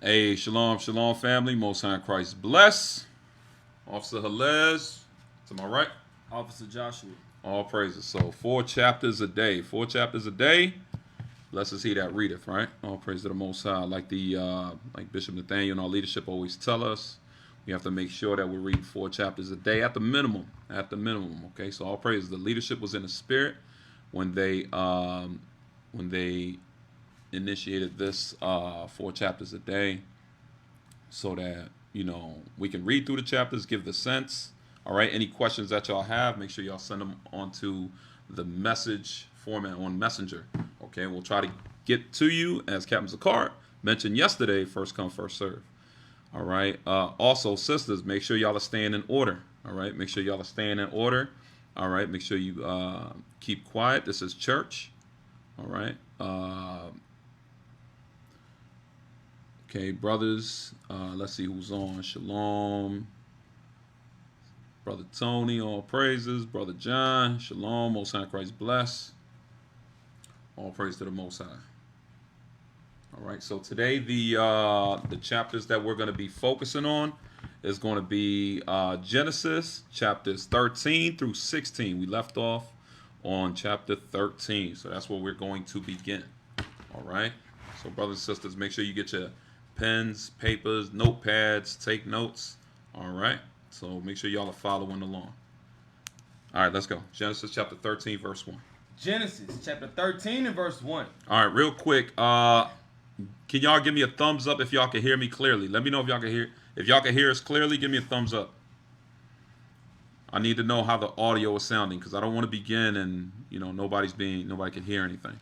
Hey, shalom, shalom, family. Most High in Christ bless. Officer Halez, to my right. Officer Joshua. All praises. So 4 chapters a day. 4 chapters a day. Blessed is he that readeth, right? All praise to the Most High. Like Bishop Nathaniel and our leadership always tell us, we have to make sure that we're reading 4 chapters a day at the minimum. At the minimum. Okay. So all praise. The leadership was in the spirit when they initiated this 4 chapters a day, so that we can read through the chapters, give the sense. All right, any questions that y'all have, make sure y'all send them onto the message format on Messenger. Okay, we'll try to get to you, as Captain Zakar mentioned yesterday, first come first serve. All right, also sisters, make sure y'all are staying in order. All right, make sure y'all are staying in order. All right, make sure you keep quiet. This is church. All right. Okay, brothers. Let's see who's on. Shalom. Brother Tony, all praises. Brother John, shalom. Most High Christ bless. All praise to the Most High. All right, so today the chapters that we're going to be focusing on is going to be Genesis chapters 13 through 16. We left off on chapter 13, so that's where we're going to begin. All right, so brothers and sisters, make sure you get your pens, papers, notepads, take notes. All right, so make sure y'all are following along. All right, let's go. Genesis chapter 13, verse 1. Genesis chapter 13 and verse 1. All right, real quick. Can y'all give me a thumbs up if y'all can hear me clearly? Let me know if y'all can hear. If y'all can hear us clearly, give me a thumbs up. I need to know how the audio is sounding, because I don't want to begin and nobody can hear anything.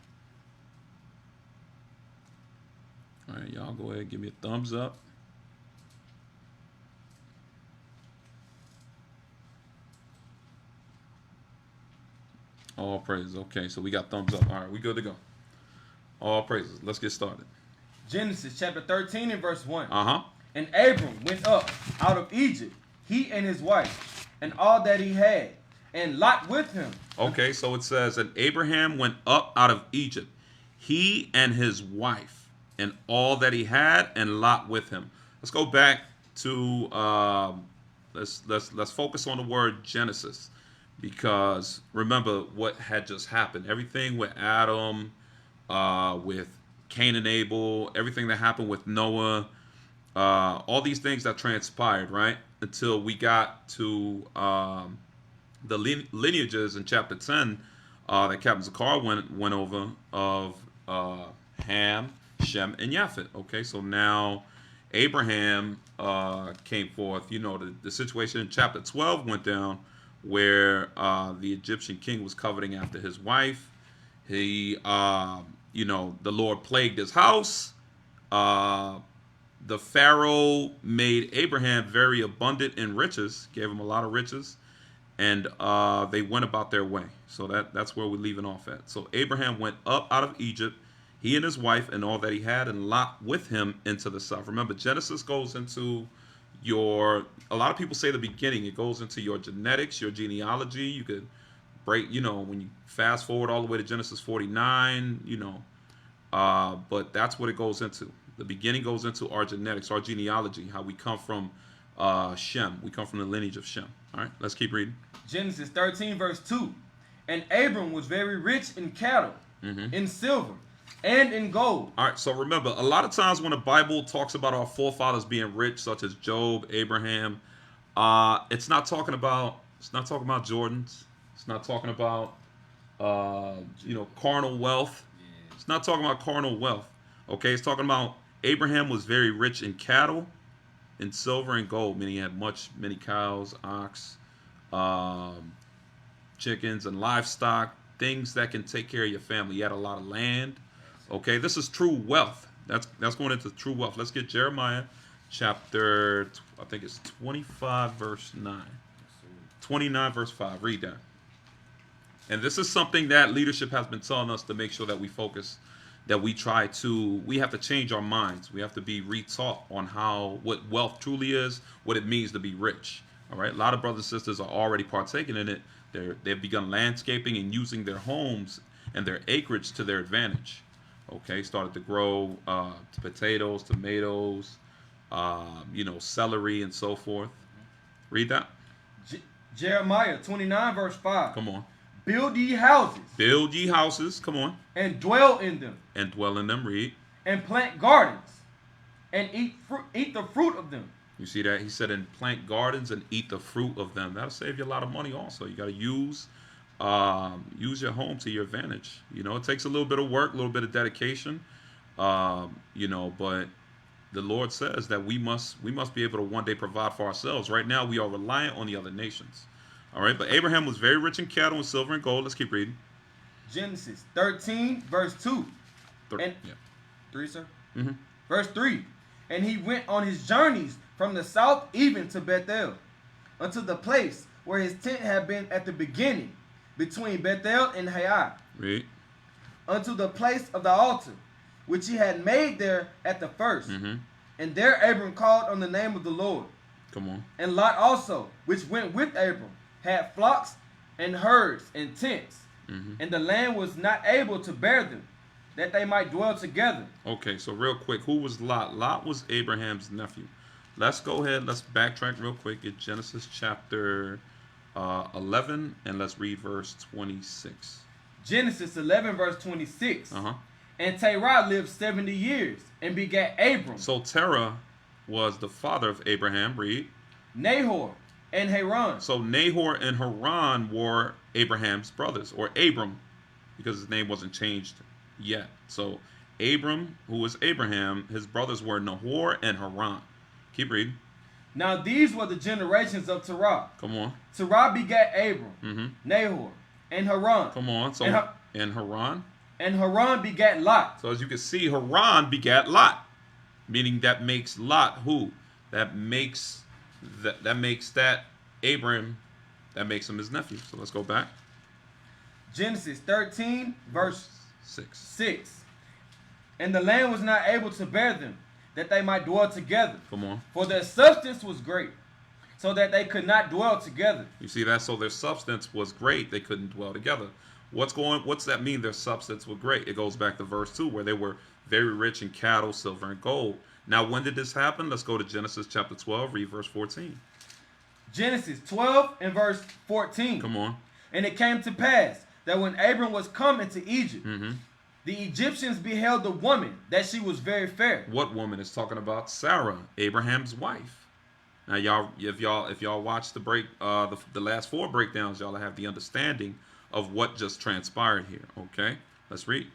All right, y'all go ahead and give me a thumbs up. All praises. Okay, so we got thumbs up. All right, we good to go. All praises. Let's get started. Genesis chapter 13 and verse 1. Uh-huh. And Abram went up out of Egypt, he and his wife, and all that he had, and Lot with him. Okay, so it says, and Abraham went up out of Egypt, he and his wife, and all that he had, and Lot with him. Let's go back to let's focus on the word Genesis, because remember what had just happened. Everything with Adam, with Cain and Abel, everything that happened with Noah, all these things that transpired, right? Until we got to the lineages in chapter 10 that Captain Zakar went over of Ham, Shem, and Japhet. Okay, so now Abraham came forth. The situation in chapter 12 went down where the Egyptian king was coveting after his wife. He, the Lord plagued his house. The Pharaoh made Abraham very abundant in riches, gave him a lot of riches, and they went about their way. So that's where we're leaving off at. So Abraham went up out of Egypt, he and his wife and all that he had, and Lot with him into the south. Remember, Genesis goes into a lot of people say the beginning. It goes into your genetics, your genealogy. You could break, when you fast forward all the way to Genesis 49, but that's what it goes into. The beginning goes into our genetics, our genealogy, how we come from Shem. We come from the lineage of Shem. All right, let's keep reading. Genesis 13 verse 2. And Abram was very rich in cattle, in silver, and in gold. All right, so remember, a lot of times when the Bible talks about our forefathers being rich, such as Job, Abraham, it's not talking about Jordans. It's not talking about carnal wealth. It's not talking about carnal wealth. Okay, it's talking about Abraham was very rich in cattle, in silver and gold, meaning he had many cows, ox, chickens, and livestock, things that can take care of your family. He had a lot of land. Okay, this is true wealth. That's going into true wealth. Let's get Jeremiah chapter, I think it's 25 verse 9. 29 verse 5. Read that. And this is something that leadership has been telling us to make sure that we focus, that we have to change our minds. We have to be retaught on what wealth truly is, what it means to be rich. All right, a lot of brothers and sisters are already partaking in it. They've begun landscaping and using their homes and their acreage to their advantage. Okay, started to grow potatoes, tomatoes, celery, and so forth. Read that. Jeremiah 29 verse 5. Come on. Build ye houses. Build ye houses. Come on. And dwell in them. And dwell in them. Read. And plant gardens. And eat the fruit of them. You see that? He said, and plant gardens and eat the fruit of them. That'll save you a lot of money also. You got to use your home to your advantage. It takes a little bit of work, a little bit of dedication, but the Lord says that we must be able to one day provide for ourselves. Right now, we are reliant on the other nations. All right, but Abraham was very rich in cattle and silver and gold. Let's keep reading. Genesis 13, verse 2. 3, sir? Mm-hmm. Verse 3. And he went on his journeys from the south even to Bethel, unto the place where his tent had been at the beginning, between Bethel and Hai. Read. Unto the place of the altar, which he had made there at the first. Mm-hmm. And there Abram called on the name of the Lord. Come on. And Lot also, which went with Abram, had flocks and herds and tents. Mm-hmm. And the land was not able to bear them, that they might dwell together. Okay, so real quick, who was Lot? Lot was Abraham's nephew. Let's go ahead, let's backtrack real quick at Genesis chapter 11, and let's read verse 26. Genesis 11, verse 26. Uh-huh. And Terah lived 70 years, and begat Abram. So Terah was the father of Abraham. Read. Nahor and Haran. So Nahor and Haran were Abraham's brothers, or Abram, because his name wasn't changed yet. So Abram, who was Abraham, his brothers were Nahor and Haran. Keep reading. Now these were the generations of Terah. Come on. Terah begat Abram, Mm-hmm. Nahor, and Haran. Come on. So and Haran. And Haran begat Lot. So as you can see, Haran begat Lot, meaning that makes Lot who? That makes that Abram, that makes him his nephew. So let's go back. Genesis 13, verse 6. And the land was not able to bear them, that they might dwell together. Come on. For their substance was great, so that they could not dwell together. You see that? So their substance was great. They couldn't dwell together. What's that mean? Their substance was great. It goes back to verse 2, where they were very rich in cattle, silver, and gold. Now, when did this happen? Let's go to Genesis chapter 12, read verse 14. Genesis 12 and verse 14. Come on. And it came to pass that when Abram was come into Egypt, Mm-hmm. the Egyptians beheld the woman, that she was very fair. What woman is talking about? Sarah, Abraham's wife. Now, if y'all watch the last 4 breakdowns, y'all have the understanding of what just transpired here. Okay, let's read.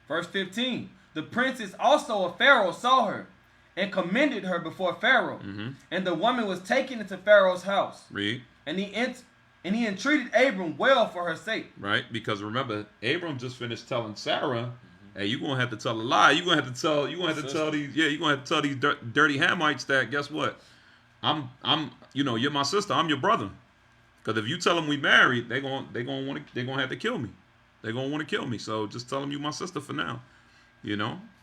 Verse 15. The princess also of Pharaoh saw her, and commended her before Pharaoh. Mm-hmm. And the woman was taken into Pharaoh's house. Read. And he entreated Abram well for her sake. Right, because remember, Abram just finished telling Sarah, "Hey, you're gonna have to tell a lie. You're gonna have to tell these dirty Hamites that guess what? You're my sister. I'm your brother. Because if you tell them we married, they're gonna have to kill me. They're gonna want to kill me. So just tell them you my sister for now.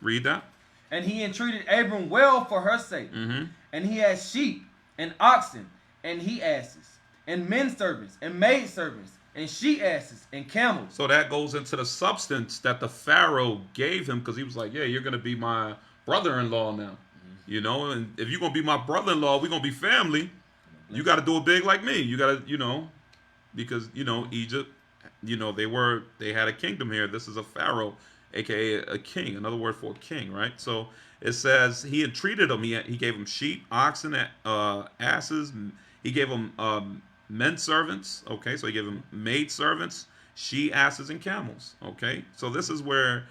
Read that. And he entreated Abram well for her sake. Mm-hmm. And he had sheep and oxen and he asses and men servants and maid servants and she asses and camels. So that goes into the substance that the Pharaoh gave him, because he was like, yeah, you're gonna be my brother-in-law now. Mm-hmm. And if you're gonna be my brother-in-law, we're gonna be family. You got to do it big like me. You got to, because Egypt, they had a kingdom here. This is a pharaoh, aka a king. Another word for a king, right? So it says he entreated him. He gave him sheep, oxen, asses. He gave him men servants. Okay, so he gave him maid servants, she asses, and camels. Okay, so this is where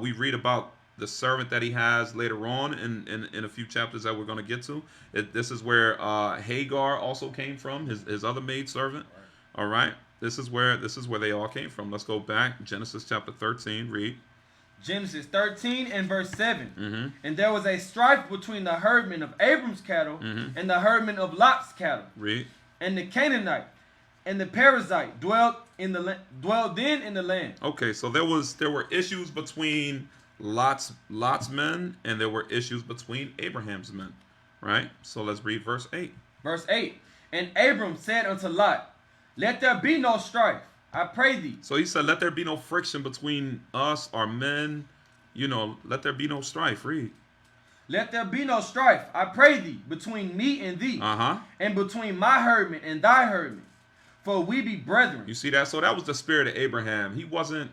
we read about the servant that he has later on in a few chapters that we're going to get to. This is where Hagar also came from, his other maid servant. Right. All right. This is where they all came from. Let's go back. Genesis chapter 13. Read. Genesis 13 and verse 7. Mm-hmm. And there was a strife between the herdmen of Abram's cattle mm-hmm. and the herdmen of Lot's cattle. Read. And the Canaanite and the Perizzite dwelled then in the land. Okay, so there were issues between Lot's men, and there were issues between Abraham's men, right? So let's read verse 8. Verse 8. And Abram said unto Lot, let there be no strife, I pray thee. So he said, let there be no friction between us, our men, let there be no strife. Read. Let there be no strife, I pray thee, between me and thee, and between my herdmen and thy herdmen, for we be brethren. You see that? So that was the spirit of Abraham. He wasn't.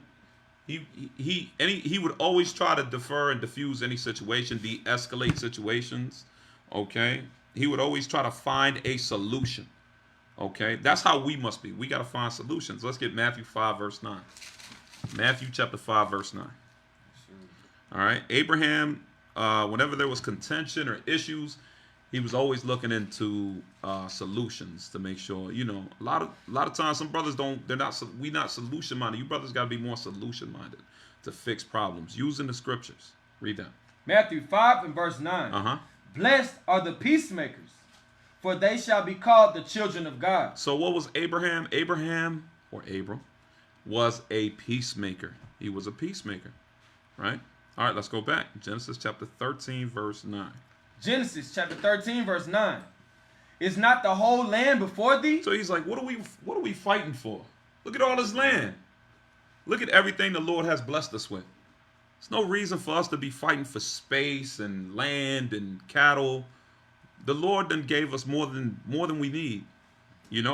He would always try to defer and diffuse any situation, de-escalate situations. Okay. He would always try to find a solution. Okay. That's how we must be. We got to find solutions. Let's get Matthew 5 verse 9. Matthew chapter 5 verse 9. All right. Abraham, whenever there was contention or issues, he was always looking into solutions to make sure, a lot of times some brothers we not solution minded. You brothers got to be more solution minded to fix problems using the scriptures. Read that. Matthew 5 and verse 9. Blessed are the peacemakers, for they shall be called the children of God. So what was Abraham? Abraham, or Abram, was a peacemaker. He was a peacemaker, right? All right, let's go back. Genesis chapter 13 verse 9. Genesis chapter 13 verse 9. Is not the whole land before thee? So he's like, what are we fighting for? Look at all this land. Look at everything the Lord has blessed us with. There's no reason for us to be fighting for space and land and cattle. The Lord then gave us more than we need.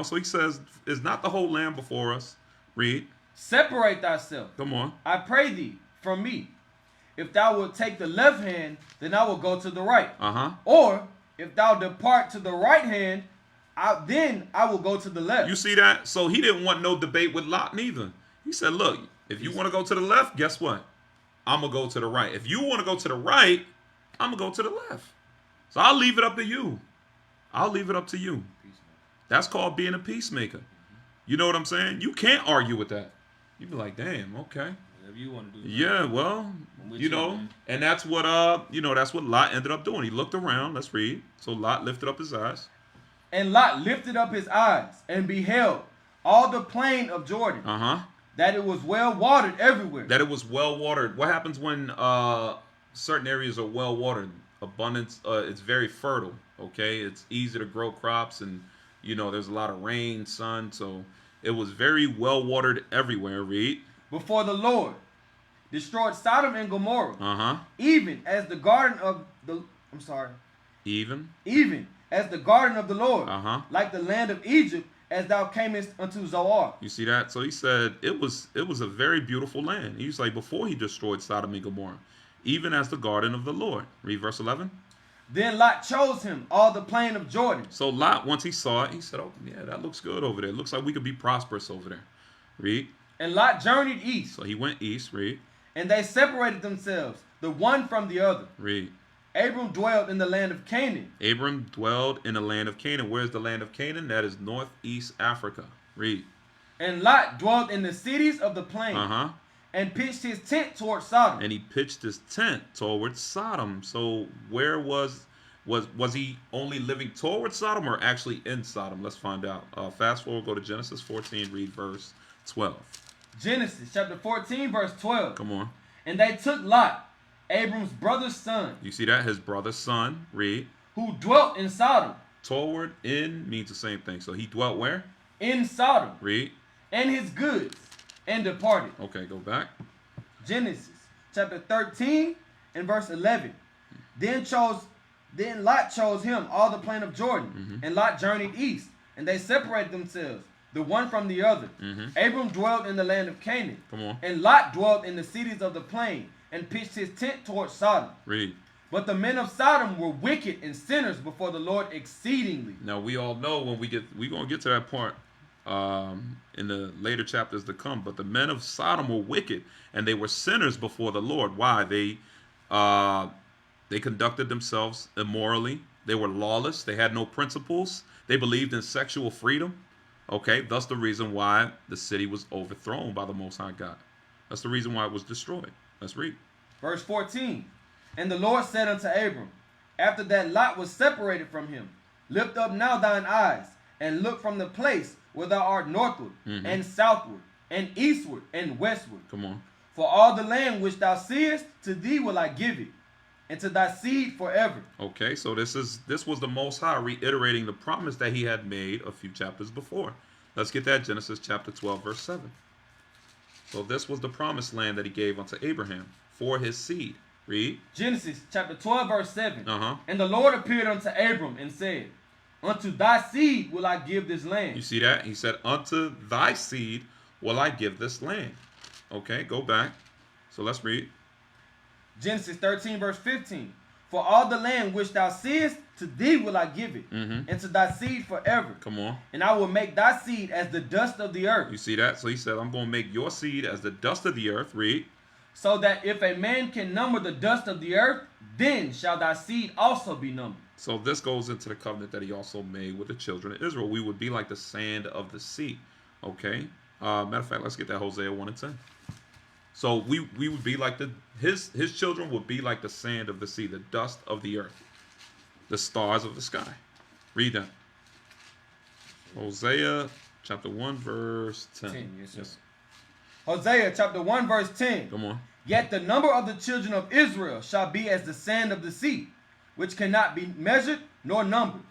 So he says, is not the whole land before us? Read. Separate thyself. Come on. I pray thee from me. If thou wilt take the left hand, then I will go to the right. Or if thou depart to the right hand, then I will go to the left. You see that? So he didn't want no debate with Lot neither. He said, look, if you want to go to the left, guess what? I'm going to go to the right. If you want to go to the right, I'm going to go to the left. So I'll leave it up to you. I'll leave it up to you. That's called being a peacemaker. You know what I'm saying? You can't argue with that. You'd be like, damn, okay. Whatever you want to do. Yeah, well, and that's what that's what Lot ended up doing. He looked around. Let's read. So Lot lifted up his eyes. And Lot lifted up his eyes and beheld all the plain of Jordan. That it was well watered everywhere. That it was well watered. What happens when certain areas are well watered? Abundance. It's very fertile. Okay, it's easy to grow crops, and there's a lot of rain, sun. So it was very well watered everywhere. Read. Before the Lord destroyed Sodom and Gomorrah, even as the garden of the even as the garden of the Lord, like the land of Egypt, as thou camest unto Zoar. You see that? So he said it was a very beautiful land. He was like, before he destroyed Sodom and Gomorrah, even as the garden of the Lord. Read verse 11. Then Lot chose him all the plain of Jordan. So Lot, once he saw it, he said, oh yeah, that looks good over there. It looks like we could be prosperous over there. Read. And Lot journeyed east. So he went east. Read. And they separated themselves, the one from the other. Read. Abram dwelled in the land of Canaan. Abram dwelled in the land of Canaan. Where's the land of Canaan? That is northeast Africa. Read. And Lot dwelled in the cities of the plain. And pitched his tent toward Sodom. And he pitched his tent towards Sodom. So where was he only living towards Sodom or actually in Sodom? Let's find out. Fast forward, go to Genesis 14, read verse 12. Genesis chapter 14, verse 12. Come on. And they took Lot, Abram's brother's son. You see that? His brother's son. Read. Who dwelt in Sodom. Toward, in means the same thing. So he dwelt where? In Sodom. Read. And his goods, and departed. Okay, go back. Genesis chapter 13 and verse 11. Then Lot chose him all the plain of Jordan, and Lot journeyed east, and they separated themselves, the one from the other. Abram dwelled in the land of Canaan. Come on. And Lot dwelled in the cities of the plain, and pitched his tent toward Sodom. Read. But the men of Sodom were wicked and sinners before the Lord exceedingly. Now we all know when we're gonna get to that part in the later chapters to come. But the men of Sodom were wicked, and they were sinners before the Lord. Why? They conducted themselves immorally. They were lawless. They had no principles. They believed in sexual freedom. Okay, that's the reason why the city was overthrown by the Most High God. That's the reason why it was destroyed. Let's read. Verse 14. And the Lord said unto Abram, after that Lot was separated from him, lift up now thine eyes, and look from the place where thou art northward, and southward, and eastward, and westward. Come on. For all the land which thou seest, to thee will I give it, and to thy seed forever. Okay, so this was the Most High reiterating the promise that he had made a few chapters before. Let's get that. Genesis chapter 12, verse 7. So this was the promised land that he gave unto Abraham. for his seed. Read. Genesis chapter 12, verse 7. Uh-huh. And the Lord appeared unto Abram and said, Unto thy seed will I give this land. You see that? He said, unto thy seed will I give this land. Okay, go back. So let's read. Genesis 13, verse 15. For all the land which thou seest, to thee will I give it, and to thy seed forever. Come on. And I will make thy seed as the dust of the earth. You see that? So he said, I'm going to make your seed as the dust of the earth. Read. So that if a man can number the dust of the earth, then shall thy seed also be numbered. So this goes into the covenant that he also made with the children of Israel. We would be like the sand of the sea. Okay. Matter of fact, let's get that Hosea 1 and 10. So we would be like his children would be like the sand of the sea, the dust of the earth, the stars of the sky. Read that. Hosea chapter 1 verse 10. Yes, sir. Hosea chapter 1 verse 10. Come on. Yet the number of the children of Israel shall be as the sand of the sea, which cannot be measured nor numbered.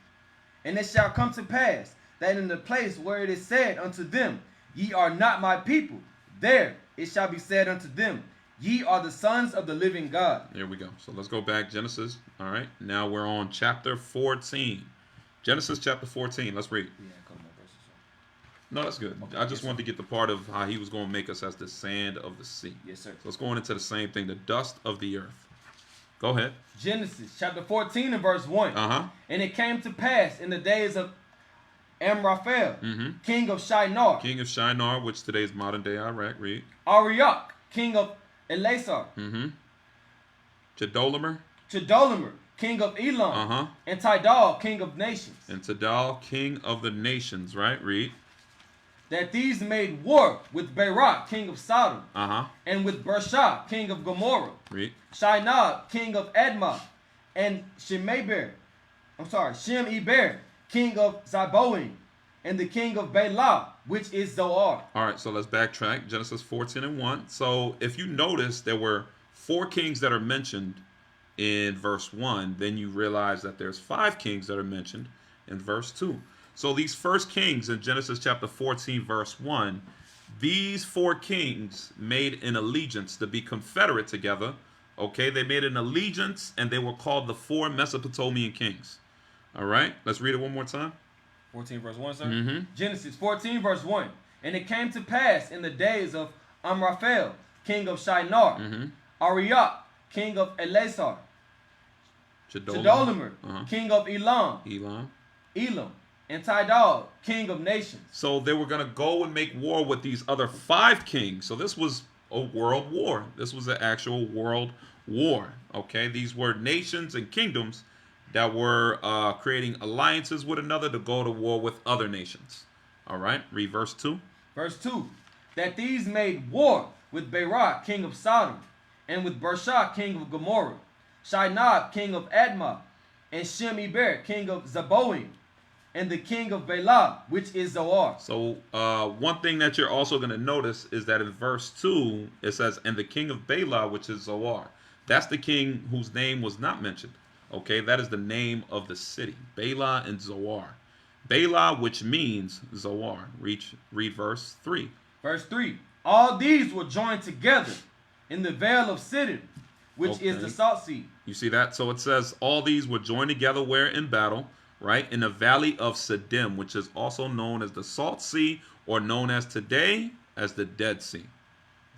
And it shall come to pass that in the place where it is said unto them, Ye are not my people, there it shall be said unto them, Ye are the sons of the living God. There we go. So let's go back. Genesis. All right. Now we're on chapter 14. Genesis chapter 14. Let's read. Yeah, a couple more verses. No, that's good. Okay, I just yes, wanted to get the part of how he was going to make us as the sand of the sea. Yes, sir. So it's going into the same thing, the dust of the earth. Go ahead. Genesis chapter 14 and verse 1. Uh-huh. And it came to pass in the days of Amraphel, king of Shinar, King of Shinar, which today is modern day Iraq. Read. Arioch, king of Elasar, Chedorlaomer. Chedorlaomer, king of Elam, Uh-huh. and Tidal, king of nations. And Tidal, king of the nations. Right? Read. That these made war with Barak, king of Sodom, Uh-huh. and with Bersha, king of Gomorrah, Read. Shinar, king of Admah, and Shemeber, king of Zeboim, and the king of Bela, which is Zoar. All right, so let's backtrack. Genesis 14 and 1. So if you notice, there were 4 kings that are mentioned in verse 1. Then you realize that there's 5 kings that are mentioned in verse 2. So these first kings in Genesis chapter 14, verse 1, these 4 kings made an allegiance to be confederate together. Okay, they made an allegiance and they were called the 4 Mesopotamian kings. All right, let's read it one more time. 14 verse 1, sir? Genesis 14 verse 1. And it came to pass in the days of Amraphel, king of Shinar, Arioch, king of Elasar, Chedorlaomer, king of Elam, and Tidal, king of nations. So they were going to go and make war with these other 5 kings. So this was a world war. This was an actual world war. Okay, these were nations and kingdoms that were creating alliances with another to go to war with other nations. All right, read verse 2. Verse 2. That these made war with Barak, king of Sodom, and with Bersha, king of Gomorrah, Shinar, king of Admah, and Shemeber, king of Zeboim, and the king of Bela, which is Zoar. So one thing that you're also going to notice is that in verse 2, it says, and the king of Bela, which is Zoar. That's the king whose name was not mentioned. Okay, that is the name of the city, Bela and Zoar. Bela, which means Zoar. Read verse 3. Verse 3. All these were joined together in the vale of Siddim, which is the salt sea. You see that? So it says all these were joined together where in battle, right? In the valley of Siddim, which is also known as the Salt Sea, or known as today as the Dead Sea.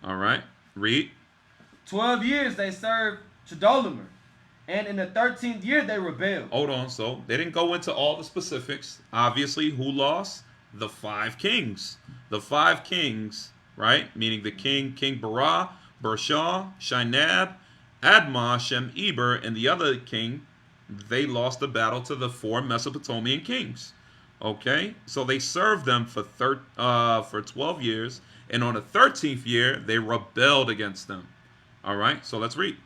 All right, read. 12 years they served Chedorlaomer, and in the 13th year they rebelled. Hold on, so they didn't go into all the specifics. Obviously, who lost? The 5 kings. The 5 kings, right? Meaning the King Barah, Bersha, Shinab, Admah, Shemeber, and the other king, they lost the battle to the 4 Mesopotamian kings. Okay, so they served them for 12 years, and on the 13th year they rebelled against them. All right, so let's read.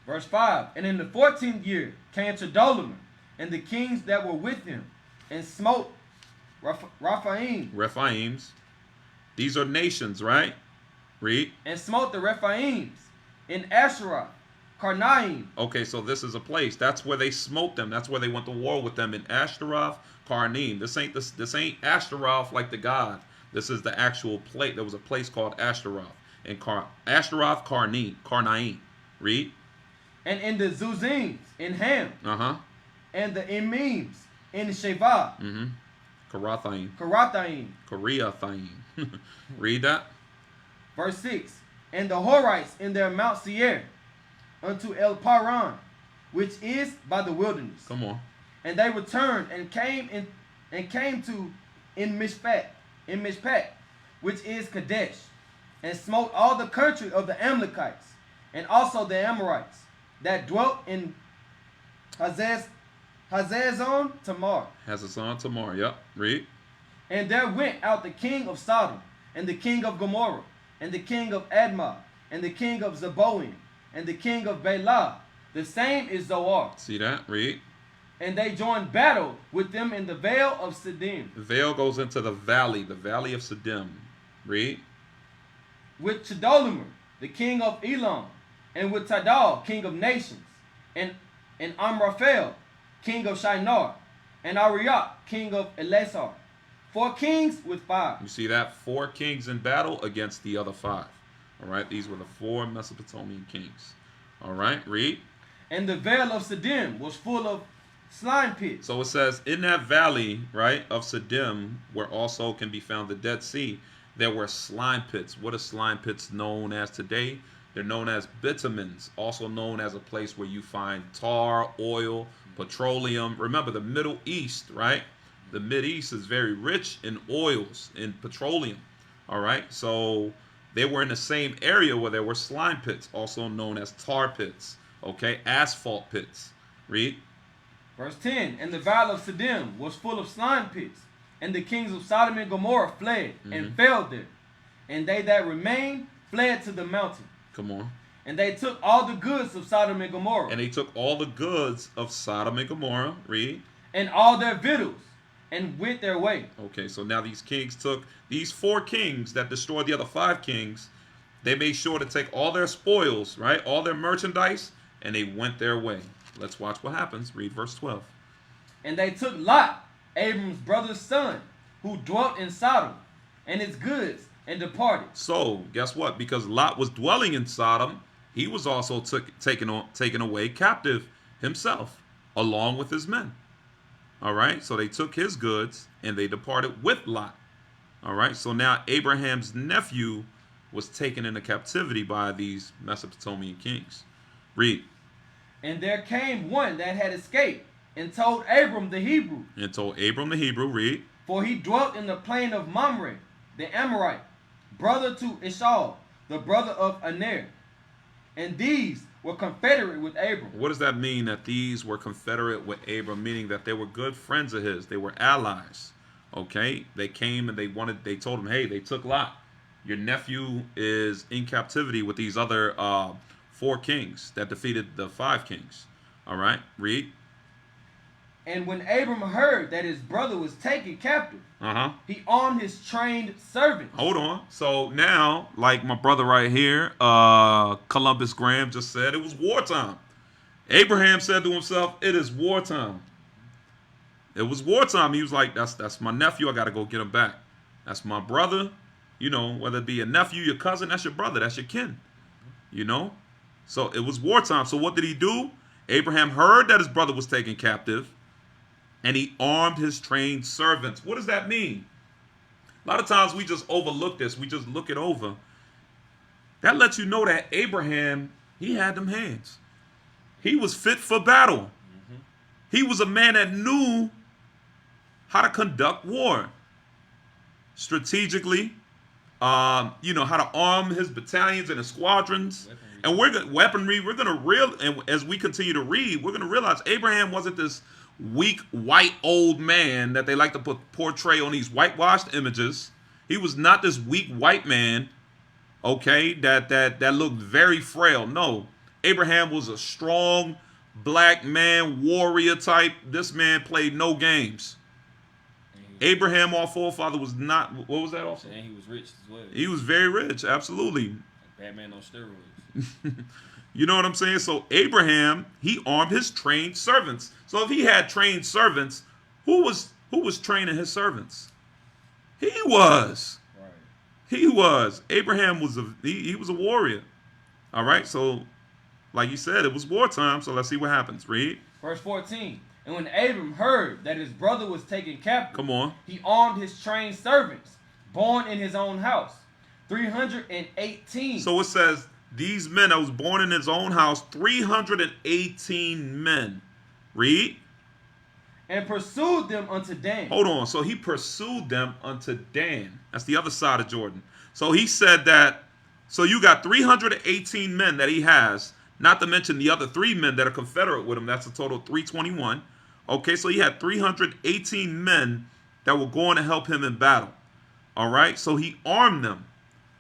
Verse 5. And in the 14th year came Chedorlaomer and the kings that were with him, and smote Rephaims. These are nations, right? Read. And smote the Rephaims in Asherah, Karnaim. Okay, so this is a place. That's where they smote them. That's where they went to war with them in Ashtaroth, Karnaim. This ain't Ashtaroth like the god. This is the actual place. There was a place called Ashtaroth. and Ashtaroth Karnaim. Read. And in the Zuzims in Ham, Uh-huh. and the Emims in Sheva, Mm-hmm. Karathaim. Karathaim. Read that. Verse 6. And the Horites in their Mount Seir, unto El Paran, which is by the wilderness. Come on. And they returned and came to in Mishpat, which is Kadesh, and smote all the country of the Amalekites, and also the Amorites that dwelt in Hazazon Tamar. Hazazon Tamar. Yep. Read. And there went out the king of Sodom, and the king of Gomorrah, and the king of Admah, and the king of Zeboim, and the king of Bela. The same is Zoar. See that? Read. And they joined battle with them in the vale of Siddim. The veil goes into the valley of Siddim. Read. With Chedorlaomer, the king of Elam, and with Tidal, king of nations, and Amraphel, king of Shinar, and Arioch, king of Elasar. 4 kings with 5. You see that? 4 kings in battle against the other 5. All right. These were the 4 Mesopotamian kings. All right. Read. And the vale of Siddim was full of slime pits. So it says, in that valley, right, of Siddim, where also can be found the Dead Sea, there were slime pits. What are slime pits known as today? They're known as bitumens, also known as a place where you find tar, oil, petroleum. Remember, the Middle East, right? The Mideast is very rich in oils, in petroleum. All right, so they were in the same area where there were slime pits, also known as tar pits. Okay, asphalt pits. Read. Verse 10. And the vale of Siddim was full of slime pits, and the kings of Sodom and Gomorrah fled and fell there. And they that remained fled to the mountain. Come on. And they took all the goods of Sodom and Gomorrah. And they took all the goods of Sodom and Gomorrah. Read. And all their victuals, and went their way. Okay, so now these kings took, these 4 kings that destroyed the other 5 kings, they made sure to take all their spoils, right? All their merchandise, and they went their way. Let's watch what happens. Read verse 12. And they took Lot, Abram's brother's son, who dwelt in Sodom, and his goods, and departed. So, guess what? Because Lot was dwelling in Sodom, he was also taken away captive himself, along with his men. All right, so they took his goods, and they departed with Lot. All right, so now Abraham's nephew was taken into captivity by these Mesopotamian kings. Read. And there came one that had escaped, and told Abram the Hebrew. And told Abram the Hebrew. Read. For he dwelt in the plain of Mamre, the Amorite, brother to Eshau, the brother of Aner. And these were confederate with Abram. What does that mean, that these were confederate with Abram? Meaning that they were good friends of his. They were allies. Okay? They came and they told him, hey, they took Lot. Your nephew is in captivity with these other 4 kings that defeated the 5 kings. All right? Read. And when Abram heard that his brother was taken captive, he armed his trained servants. Hold on. So now, like my brother right here, Columbus Graham just said, it was wartime. Abraham said to himself, it is wartime. It was wartime. He was like, that's my nephew. I got to go get him back. That's my brother. You know, whether it be a nephew, your cousin, that's your brother. That's your kin. You know? So it was wartime. So what did he do? Abraham heard that his brother was taken captive, and he armed his trained servants. What does that mean? A lot of times we just overlook this. We just look it over. That lets you know that Abraham, he had them hands. He was fit for battle. He was a man that knew how to conduct war strategically, how to arm his battalions and his squadrons. And weaponry, and as we continue to read, we're going to realize Abraham wasn't this weak, white, old man that they like to portray on these whitewashed images. He was not this weak white man, okay, that looked very frail. No, Abraham was a strong black man, warrior type. This man played no games. Abraham, our forefather, was not, what was that also? And he was rich as well. He was very rich, absolutely. Batman on steroids. You know what I'm saying? So Abraham, he armed his trained servants. So if he had trained servants, who was training his servants? He was. Right. He was. Abraham was he was a warrior. All right. So, like you said, it was wartime. So let's see what happens. Read. Verse 14. And when Abram heard that his brother was taken captive, Come on. he armed his trained servants, born in his own house, 318. So it says these men that was born in his own house, 318 men. Read. And pursued them unto Dan. Hold on. So he pursued them unto Dan. That's the other side of Jordan. So he said that. So you got 318 men that he has, not to mention the other 3 men that are confederate with him. That's a total of 321. Okay, so he had 318 men that were going to help him in battle. All right, so he armed them,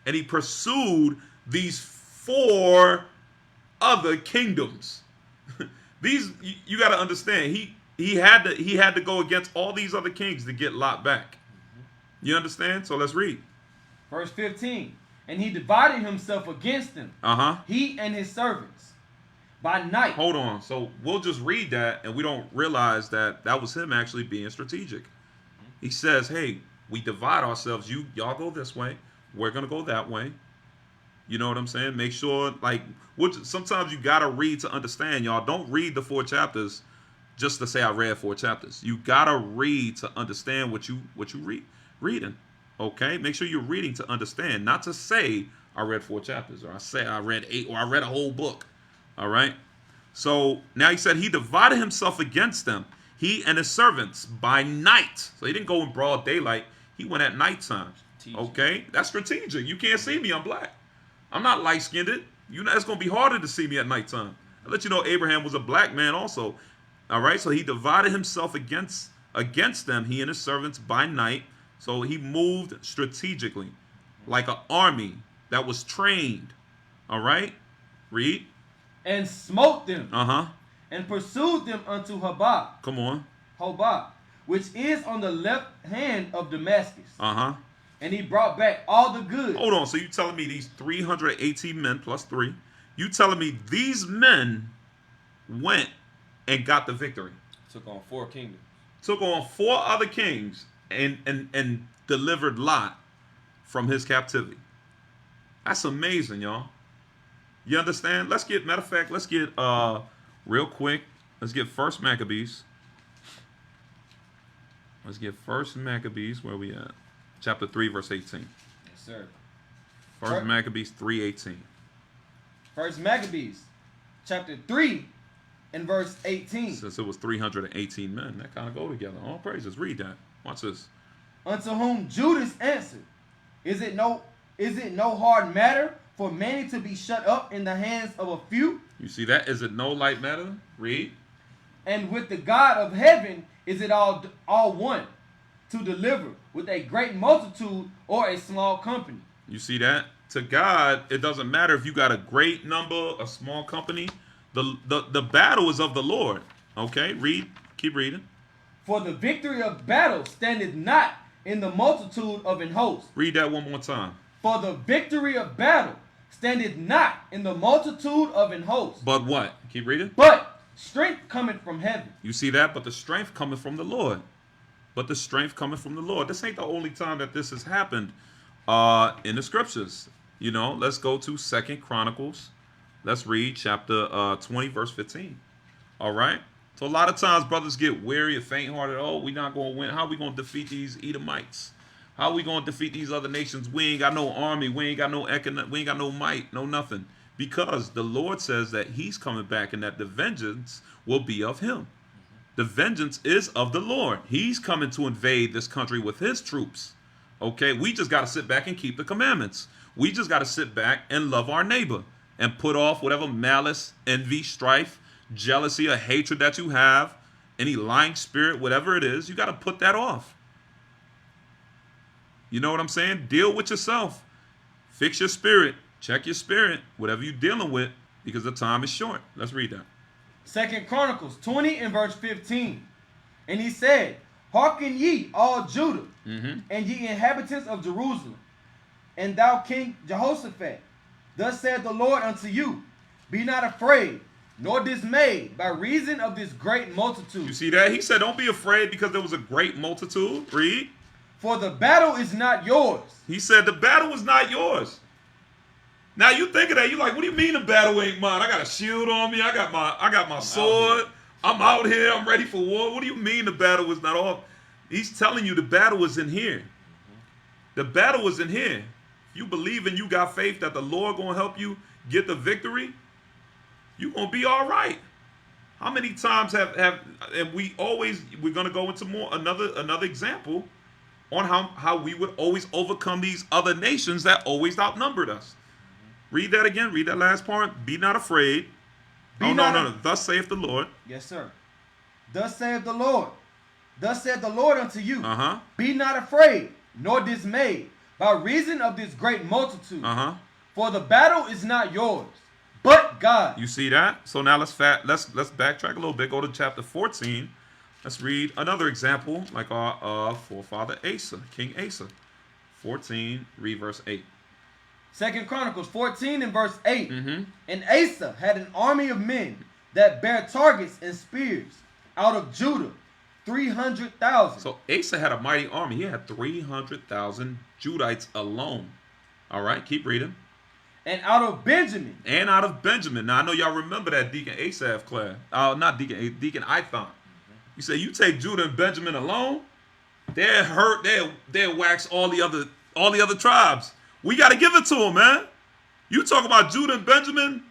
and he pursued these 4 other kingdoms. These you got to understand. He had to go against all these other kings to get Lot back. You understand? So let's read. Verse 15. And he divided himself against them, he and his servants, by night. Hold on. So we'll just read that, and we don't realize that that was him actually being strategic. He says, hey, we divide ourselves. Y'all go this way. We're going to go that way. You know what I'm saying? Make sure, like, sometimes you got to read to understand, y'all. Don't read the 4 chapters just to say I read 4 chapters. You got to read to understand what you reading. Okay? Make sure you're reading to understand, not to say I read 4 chapters, or I say I read 8, or I read a whole book. All right? So now he said he divided himself against them, he and his servants, by night. So he didn't go in broad daylight. He went at nighttime. Okay? That's strategic. You can't see me. I'm black. I'm not light-skinned. You know, it's going to be harder to see me at nighttime. I'll let you know Abraham was a black man also. All right? So he divided himself against them, he and his servants, by night. So he moved strategically, like an army that was trained. All right? Read. And smote them. Uh-huh. And pursued them unto Hobah. Come on. Hobah, which is on the left hand of Damascus. Uh-huh. And he brought back all the goods. Hold on. So you telling me these 318 men plus 3, you telling me these men went and got the victory. Took on 4 kingdoms. Took on 4 other kings and delivered Lot from his captivity. That's amazing, y'all. You understand? Let's get, matter of fact, let's get real quick. Let's get 1 Maccabees. Let's get 1 Maccabees. Where we at? Chapter 3, verse 18. Yes, sir. 1 Maccabees 3:18. 1 Maccabees, chapter 3, and verse 18. Since it was 318 men, that kind of go together. All praises. Read that. Watch this. Unto whom Judas answered, Is it no hard matter for many to be shut up in the hands of a few? You see that? Is it no light matter? Read. And with the God of heaven is it all one to deliver with a great multitude or a small company? You see that? To God, it doesn't matter if you got a great number, a small company. The battle is of the Lord. Okay, read. Keep reading. For the victory of battle standeth not in the multitude of an host. Read that one more time. For the victory of battle standeth not in the multitude of an host. But what? Keep reading. But strength cometh from heaven. You see that? But the strength cometh from the Lord. But the strength cometh from the Lord. This ain't the only time that this has happened in the scriptures. You know, let's go to 2 Chronicles. Let's read chapter 20, verse 15. All right? So a lot of times brothers get weary or faint-hearted. Oh, we're not going to win. How are we going to defeat these Edomites? How are we going to defeat these other nations? We ain't got no army. We ain't got no we ain't got no might, no nothing. Because the Lord says that he's coming back and that the vengeance will be of him. The vengeance is of the Lord. He's coming to invade this country with his troops. Okay? We just got to sit back and keep the commandments. We just got to sit back and love our neighbor and put off whatever malice, envy, strife, jealousy, or hatred that you have, any lying spirit, whatever it is, you got to put that off. You know what I'm saying? Deal with yourself. Fix your spirit. Check your spirit, whatever you're dealing with, because the time is short. Let's read that. 2 Chronicles 20 and verse 15. And he said, Hearken ye, all Judah, and ye inhabitants of Jerusalem, and thou King Jehoshaphat. Thus saith the Lord unto you, Be not afraid, nor dismayed, by reason of this great multitude. You see that? He said, don't be afraid because there was a great multitude. Read. For the battle is not yours. He said the battle is not yours. Now you think of that, you're like, what do you mean the battle ain't mine? I got a shield on me. I got my sword. I'm out here. I'm ready for war. What do you mean the battle is not all? He's telling you the battle is in here. The battle is in here. You believe and you got faith that the Lord gonna help you get the victory, you gonna be all right. How many times have and we're gonna go into another example on how we would always overcome these other nations that always outnumbered us. Read that again. Read that last part. Be not afraid. No. Thus saith the Lord. Yes, sir. Thus saith the Lord. Thus saith the Lord unto you. Be not afraid, nor dismayed, by reason of this great multitude. For the battle is not yours, but God. You see that? So now let's backtrack a little bit. Go to chapter 14. Let's read another example, like our forefather Asa, King Asa. 14, read verse 8. 2 Chronicles 14 and verse 8. And Asa had an army of men that bare targets and spears out of Judah, 300,000. So Asa had a mighty army. He had 300,000 Judites alone. All right, keep reading. And out of Benjamin. Now I know y'all remember that Deacon Asaph class. Not Deacon, Deacon Ithon. You say you take Judah and Benjamin alone, they'll wax all the other tribes. We got to give it to them, man. You talk about Judah and Benjamin,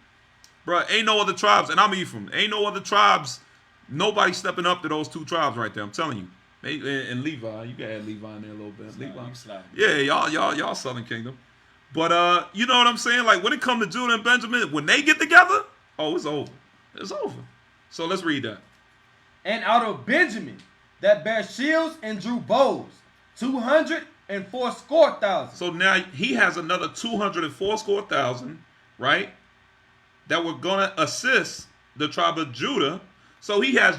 bro, ain't no other tribes, and I'm Ephraim. Ain't no other tribes. Nobody stepping up to those two tribes right there. I'm telling you. And Levi, you can add Levi in there a little bit. Levi. Yeah, y'all Southern Kingdom. But you know what I'm saying? Like when it comes to Judah and Benjamin, when they get together, oh, it's over. It's over. So let's read that. And out of Benjamin that bare shields and drew bows, 280,000. So now he has another 280,000, right? That were gonna assist the tribe of Judah. So he has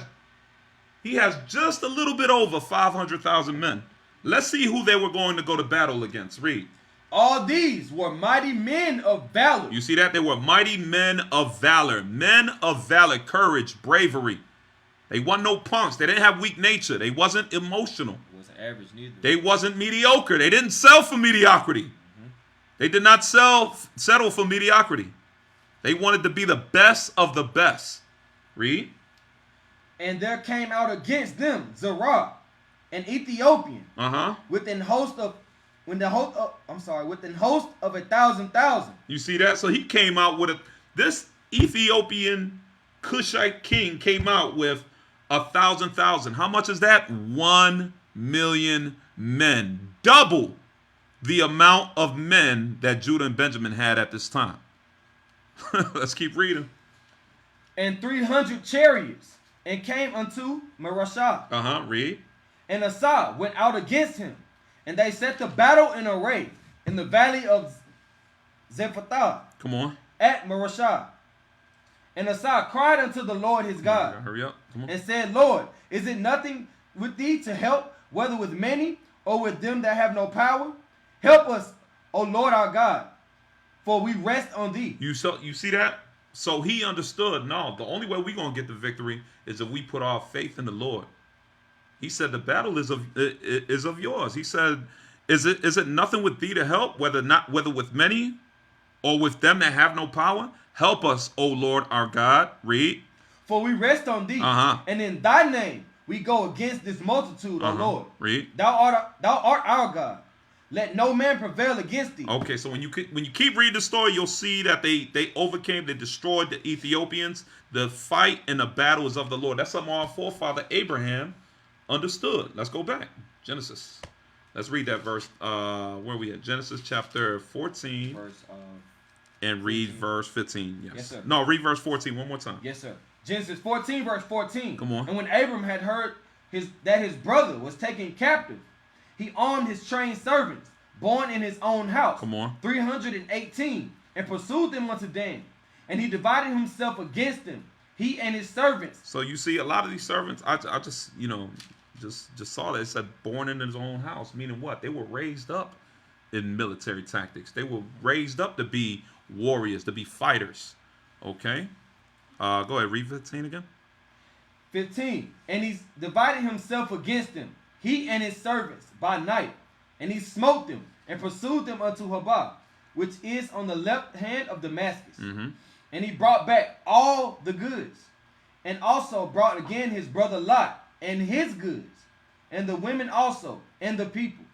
just a little bit over 500,000 men. Let's see who they were going to go to battle against. Read. All these were mighty men of valor. You see that? They were mighty men of valor. Men of valor, courage, bravery. They wasn't no punks. They didn't have weak nature. They wasn't emotional. It wasn't average neither. They wasn't mediocre. They didn't sell for mediocrity. They did not settle for mediocrity. They wanted to be the best of the best. Read. And there came out against them Zerah, an Ethiopian, within host of 1,000,000. You see that? So he came out with this Ethiopian Cushite king came out with 1,000,000. How much is that? 1,000,000 men. Double the amount of men that Judah and Benjamin had at this time. Let's keep reading. And 300 chariots, and came unto Marashah. Read. And Asa went out against him, and they set the battle in array in the valley of Zephathah. Come on. At Marashah. And Asa cried unto the Lord his God. Hurry up. Come on. And said, Lord, is it nothing with thee to help, whether with many or with them that have no power? Help us, O Lord our God, for we rest on thee. You see that? So he understood, no, the only way we're going to get the victory is if we put our faith in the Lord. He said the battle is of yours. He said, is it nothing with thee to help, whether with many or with them that have no power? Help us, O Lord our God. Read. For we rest on thee, and in thy name we go against this multitude, O Lord. Read. Thou art our God. Let no man prevail against thee. Okay, so when you keep reading the story, you'll see that they overcame, they destroyed the Ethiopians. The fight and the battle is of the Lord. That's something our forefather Abraham understood. Let's go back. Genesis. Let's read that verse. Where are we at? Genesis chapter 14. And read 15. Verse 15. Yes. Yes, sir. No, read verse 14 one more time. Yes, sir. Genesis 14, verse 14. Come on. And when Abram had heard that his brother was taken captive, he armed his trained servants, born in his own house. Come on. 318, and pursued them unto Dan. And he divided himself against them, he and his servants. So you see, a lot of these servants, I just saw that it said born in his own house, meaning what? They were raised up in military tactics. They were raised up to be warriors, to be fighters. Okay? Go ahead, read 15 again. 15. And he divided himself against them, he and his servants, by night, And he smote them and pursued them unto Hobah, which is on the left hand of Damascus. Mm-hmm. And he brought back all the goods, and also brought again his brother Lot and his goods, and the women also, and the people.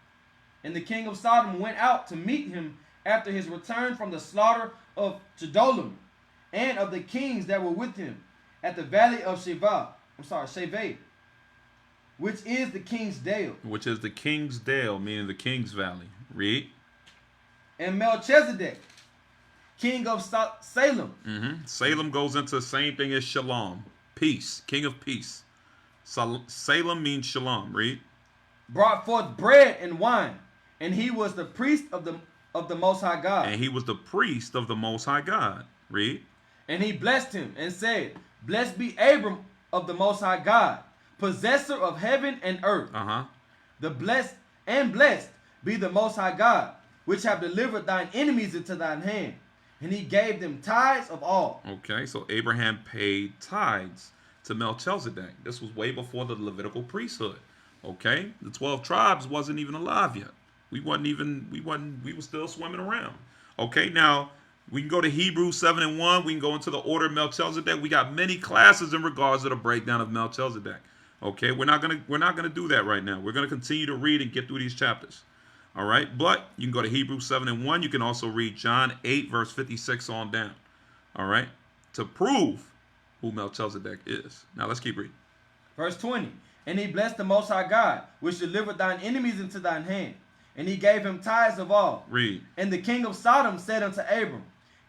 And the king of Sodom went out to meet him after his return from the slaughter of Chedolim, and of the kings that were with him, at the valley of Shaveh, which is the king's dale. Which is the king's dale, meaning the king's valley. Read. And Melchizedek, king of Salem, Mm-hmm. Salem goes into the same thing as Shalom. Peace. King of peace. Salem means shalom. Read. brought forth bread and wine, and he was the priest of the Most High God. And he was the priest of the Most High God. Read. And he blessed him and said, Blessed be Abram of the Most High God, possessor of heaven and earth. Uh-huh. The blessed be the Most High God, which have delivered thine enemies into thine hand. And he gave them tithes of all. Okay, so Abraham paid tithes to Melchizedek. This was way before the Levitical priesthood. Okay, the 12 tribes wasn't even alive yet. We were still swimming around. Okay, now we can go to Hebrews 7:1. We can go into the order of Melchizedek. We got many classes in regards to the breakdown of Melchizedek. Okay, we're not gonna do that right now. We're gonna continue to read and get through these chapters. All right, but you can go to Hebrews 7:1. You can also read John 8 verse 56 on down. All right, to prove who Melchizedek is. Now let's keep reading. Verse 20. And he blessed the Most High God, which delivered thine enemies into thine hand. And he gave him tithes of all. Read. And the king of Sodom said unto Abram,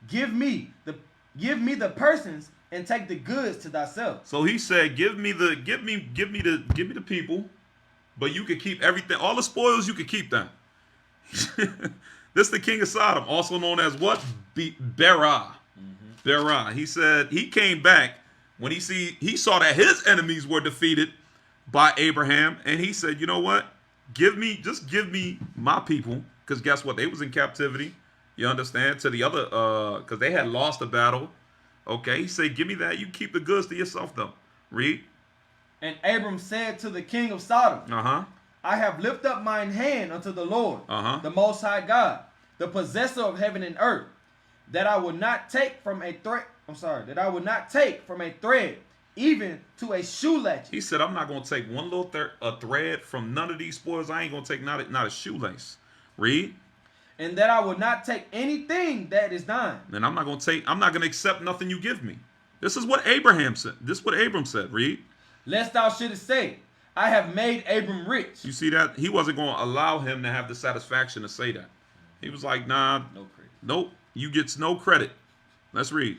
Give me the persons and take the goods to thyself. So he said, give me the people, but you could keep everything. All the spoils, you could keep them. This is the king of Sodom, also known as what? Berah. Berah. He said he came back when he saw that his enemies were defeated by Abraham, and he said, you know what? Give me my people, because guess what? They was in captivity. You understand? To the other, because they had lost the battle. Okay, he said, give me that. You keep the goods to yourself, though. Read. And Abram said to the king of Sodom, I have lifted up mine hand unto the Lord, the Most High God, the possessor of heaven and earth, that I would not take from a thread. Even to a shoelace. He said, I'm not going to take one little thread from none of these spoils. I ain't going to take not a shoelace. Read. And that I would not take anything that is thine. And I'm not going to accept nothing you give me. This is what Abraham said. This is what Abram said. Read. Lest thou shouldest say, I have made Abram rich. You see that? He wasn't going to allow him to have the satisfaction to say that. He was like, nah, No credit. nope, you get no credit. Let's read.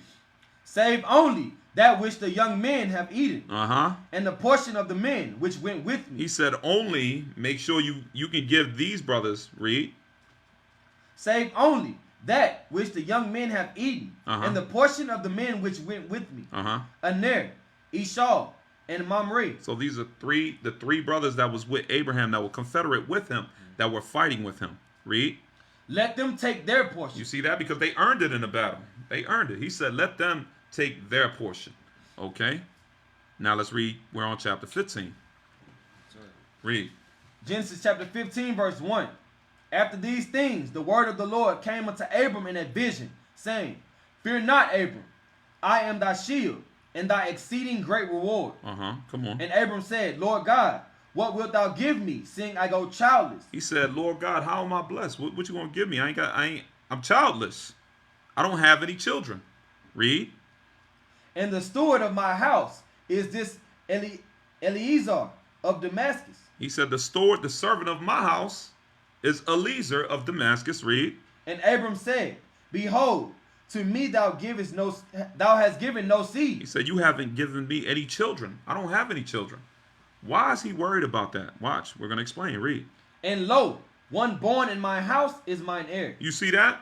Save only that which the young men have eaten, and the portion of the men which went with me. He said, only make sure you can give these brothers, read. Save only that which the young men have eaten, and the portion of the men which went with me. Aner, Eshau, and Mamre. So these are the three brothers that was with Abraham, that were confederate with him, that were fighting with him. Read. Let them take their portion. You see that? Because they earned it in the battle. They earned it. He said, let them take their portion. Okay. Now let's read. We're on chapter 15. Sorry. Read. Genesis chapter 15, verse 1. After these things, the word of the Lord came unto Abram in a vision, saying, Fear not, Abram. I am thy shield, and thy exceeding great reward. Come on. And Abram said, Lord God, what wilt thou give me, seeing I go childless? He said, Lord God, how am I blessed? What you gonna give me? I'm childless. I don't have any children. Read. And the steward of my house is this Eliezer of Damascus. He said, the servant of my house is Eliezer of Damascus. Read. And Abram said, Behold, to me thou hast given no seed. He said, you haven't given me any children. I don't have any children. Why is he worried about that? Watch, we're going to explain. Read. And lo, one born in my house is mine heir. You see that?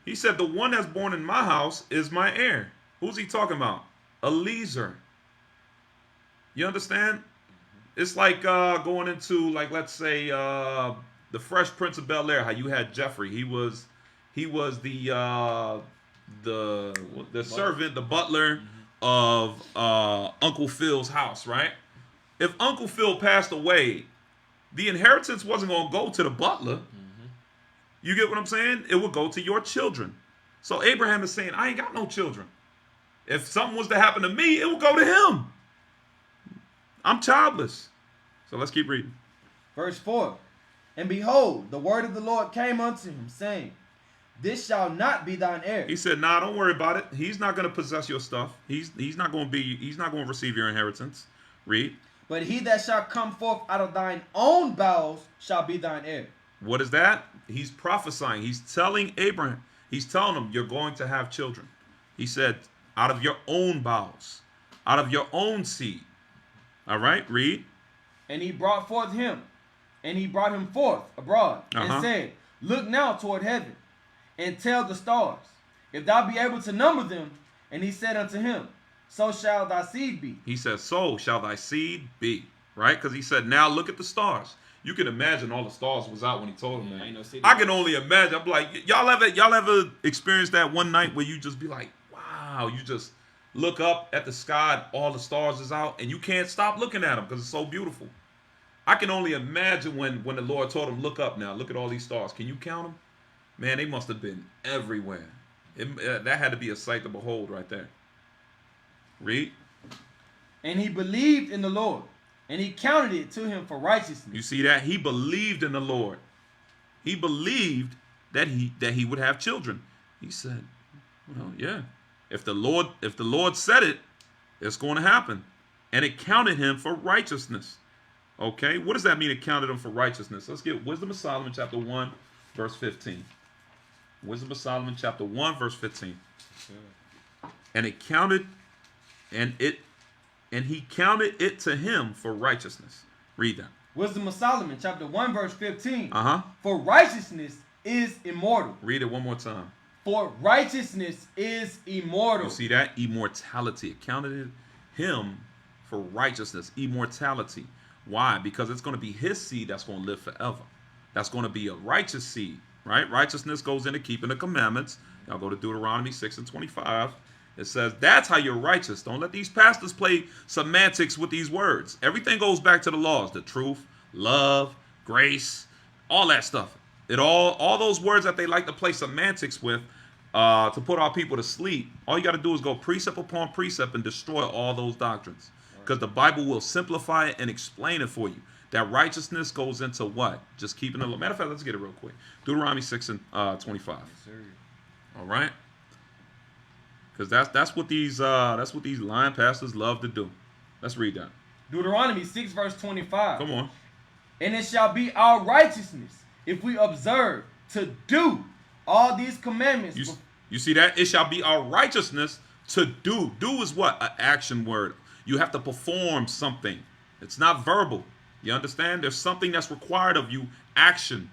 He said, the one that's born in my house is my heir. Who's he talking about? Eliezer. You understand? It's like going into, like, let's say, the Fresh Prince of Bel-Air, how you had Jeffrey. He was the servant, the butler of Uncle Phil's house, right? If Uncle Phil passed away, the inheritance wasn't going to go to the butler. You get what I'm saying? It would go to your children. So Abraham is saying, I ain't got no children. If something was to happen to me, it would go to him. I'm childless. So let's keep reading. Verse 4. And behold, the word of the Lord came unto him, saying, This shall not be thine heir. He said, nah, don't worry about it. He's not going to possess your stuff. He's not going to receive your inheritance. Read. But he that shall come forth out of thine own bowels shall be thine heir. What is that? He's prophesying. He's telling Abraham. He's telling him, you're going to have children. He said, out of your own bowels, out of your own seed. All right, read. And he brought him forth abroad, and said, Look now toward heaven, and tell the stars, if thou be able to number them. And he said unto him, So shall thy seed be. He said, so shall thy seed be. Right? Because he said, now look at the stars. You can imagine all the stars was out when he told him that. Ain't no city. I can only imagine. I'm like, y'all ever experienced that one night where you just be like, wow, you just look up at the sky and all the stars is out and you can't stop looking at them because it's so beautiful. I can only imagine when the Lord told him, look up now, look at all these stars. Can you count them? Man, they must have been everywhere. That had to be a sight to behold right there. Read. And he believed in the Lord, and he counted it to him for righteousness. You see that? He believed in the Lord. He believed that he would have children. He said, well, yeah. If the Lord said it, it's going to happen. And it counted him for righteousness. Okay? What does that mean, it counted him for righteousness? Let's get Wisdom of Solomon chapter 1, verse 15. Wisdom of Solomon chapter 1, verse 15. And it counted, and he counted it to him for righteousness. Read that. Wisdom of Solomon, chapter 1, verse 15. Uh-huh. For righteousness is immortal. Read it one more time. For righteousness is immortal. You see that? Immortality. It counted him for righteousness. Immortality. Why? Because it's going to be his seed that's going to live forever. That's going to be a righteous seed. Right? Righteousness goes into keeping the commandments. Y'all go to Deuteronomy 6 and 25. It says, that's how you're righteous. Don't let these pastors play semantics with these words. Everything goes back to the laws. The truth, love, grace, all that stuff. All those words that they like to play semantics with to put our people to sleep. All you got to do is go precept upon precept and destroy all those doctrines. Because the Bible will simplify it and explain it for you. That righteousness goes into what? Just keeping the law. Matter of fact, let's get it real quick. Deuteronomy 6 and 25. Yes, All right. Because that's what these lying pastors love to do. Let's read that. Deuteronomy 6, verse 25. Come on. And it shall be our righteousness if we observe to do all these commandments. You see that? It shall be our righteousness to do. Do is what? An action word. You have to perform something. It's not verbal. You understand? There's something that's required of you. Action.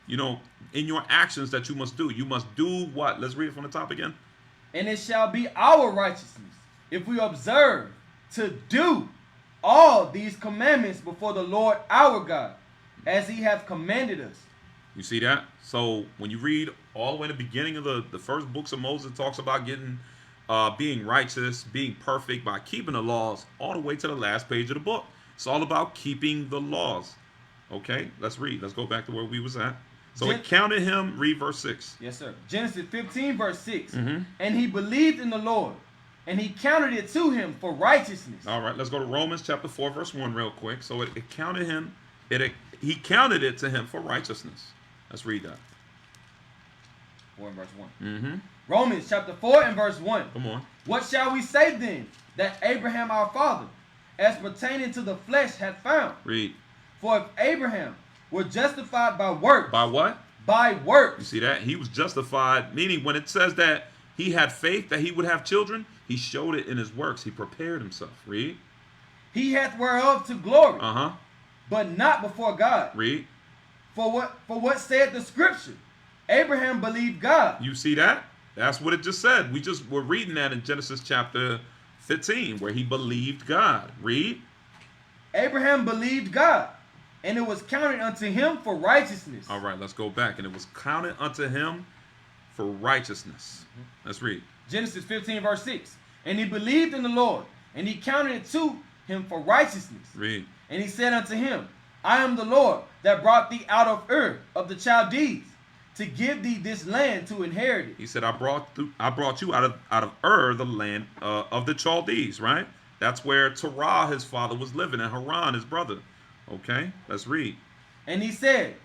You know, in your actions that you must do. You must do what? Let's read it from the top again. And it shall be our righteousness if we observe to do all these commandments before the Lord our God, as he hath commanded us. You see that? So when you read all the way in the beginning of the first books of Moses, it talks about being righteous, being perfect by keeping the laws, all the way to the last page of the book. It's all about keeping the laws. Okay, let's read. Let's go back to where we was at. So it counted him, read verse 6. Yes, sir. Genesis 15, verse 6. Mm-hmm. And he believed in the Lord, and he counted it to him for righteousness. All right, let's go to Romans chapter 4, verse 1 real quick. So it counted him, he counted it to him for righteousness. Let's read that. 4 and verse 1. Mm-hmm. Romans chapter 4 and verse 1. Come on. What shall we say then that Abraham our father, as pertaining to the flesh, hath found? Read. For if Abraham were justified by works. By what? By works. You see that? He was justified, meaning when it says that he had faith that he would have children, he showed it in his works. He prepared himself. Read. He hath whereof to glory. Uh-huh. But not before God. Read. For what said the scripture? Abraham believed God. You see that? That's what it just said. We're reading that in Genesis chapter 15, where he believed God. Read. Abraham believed God, and it was counted unto him for righteousness. All right, let's go back. And it was counted unto him for righteousness. Let's read. Genesis 15, verse 6. And he believed in the Lord, and he counted it to him for righteousness. Read. And he said unto him, I am the Lord that brought thee out of Ur of the Chaldees to give thee this land to inherit it. He said, I brought you out of Ur, the land of the Chaldees, right? That's where Terah, his father, was living, and Haran, his brother. Okay, let's read. And he said,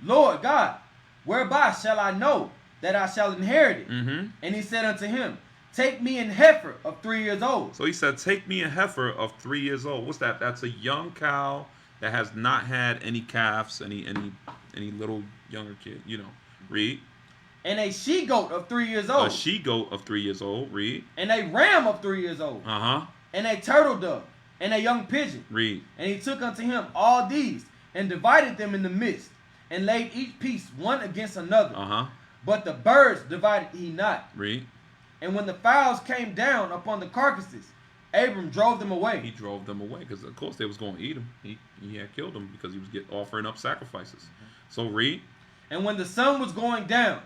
Lord God, whereby shall I know that I shall inherit it? Mm-hmm. And he said unto him, take me an heifer of 3 years old. So he said, take me a heifer of 3 years old. What's that? That's a young cow that has not had any calves, any little younger kid. You know, read. And a she-goat of 3 years old. A she-goat of 3 years old. Read. And a ram of 3 years old. Uh-huh. And a turtle dove. And a young pigeon. Read. And he took unto him all these, and divided them in the midst, and laid each piece one against another. Uh-huh. But the birds divided he not. Read. And when the fowls came down upon the carcasses, Abram drove them He away. drove them away because, of course, they was going to eat them. He had killed them because he was offering up sacrifices. So read. And when the sun was going down,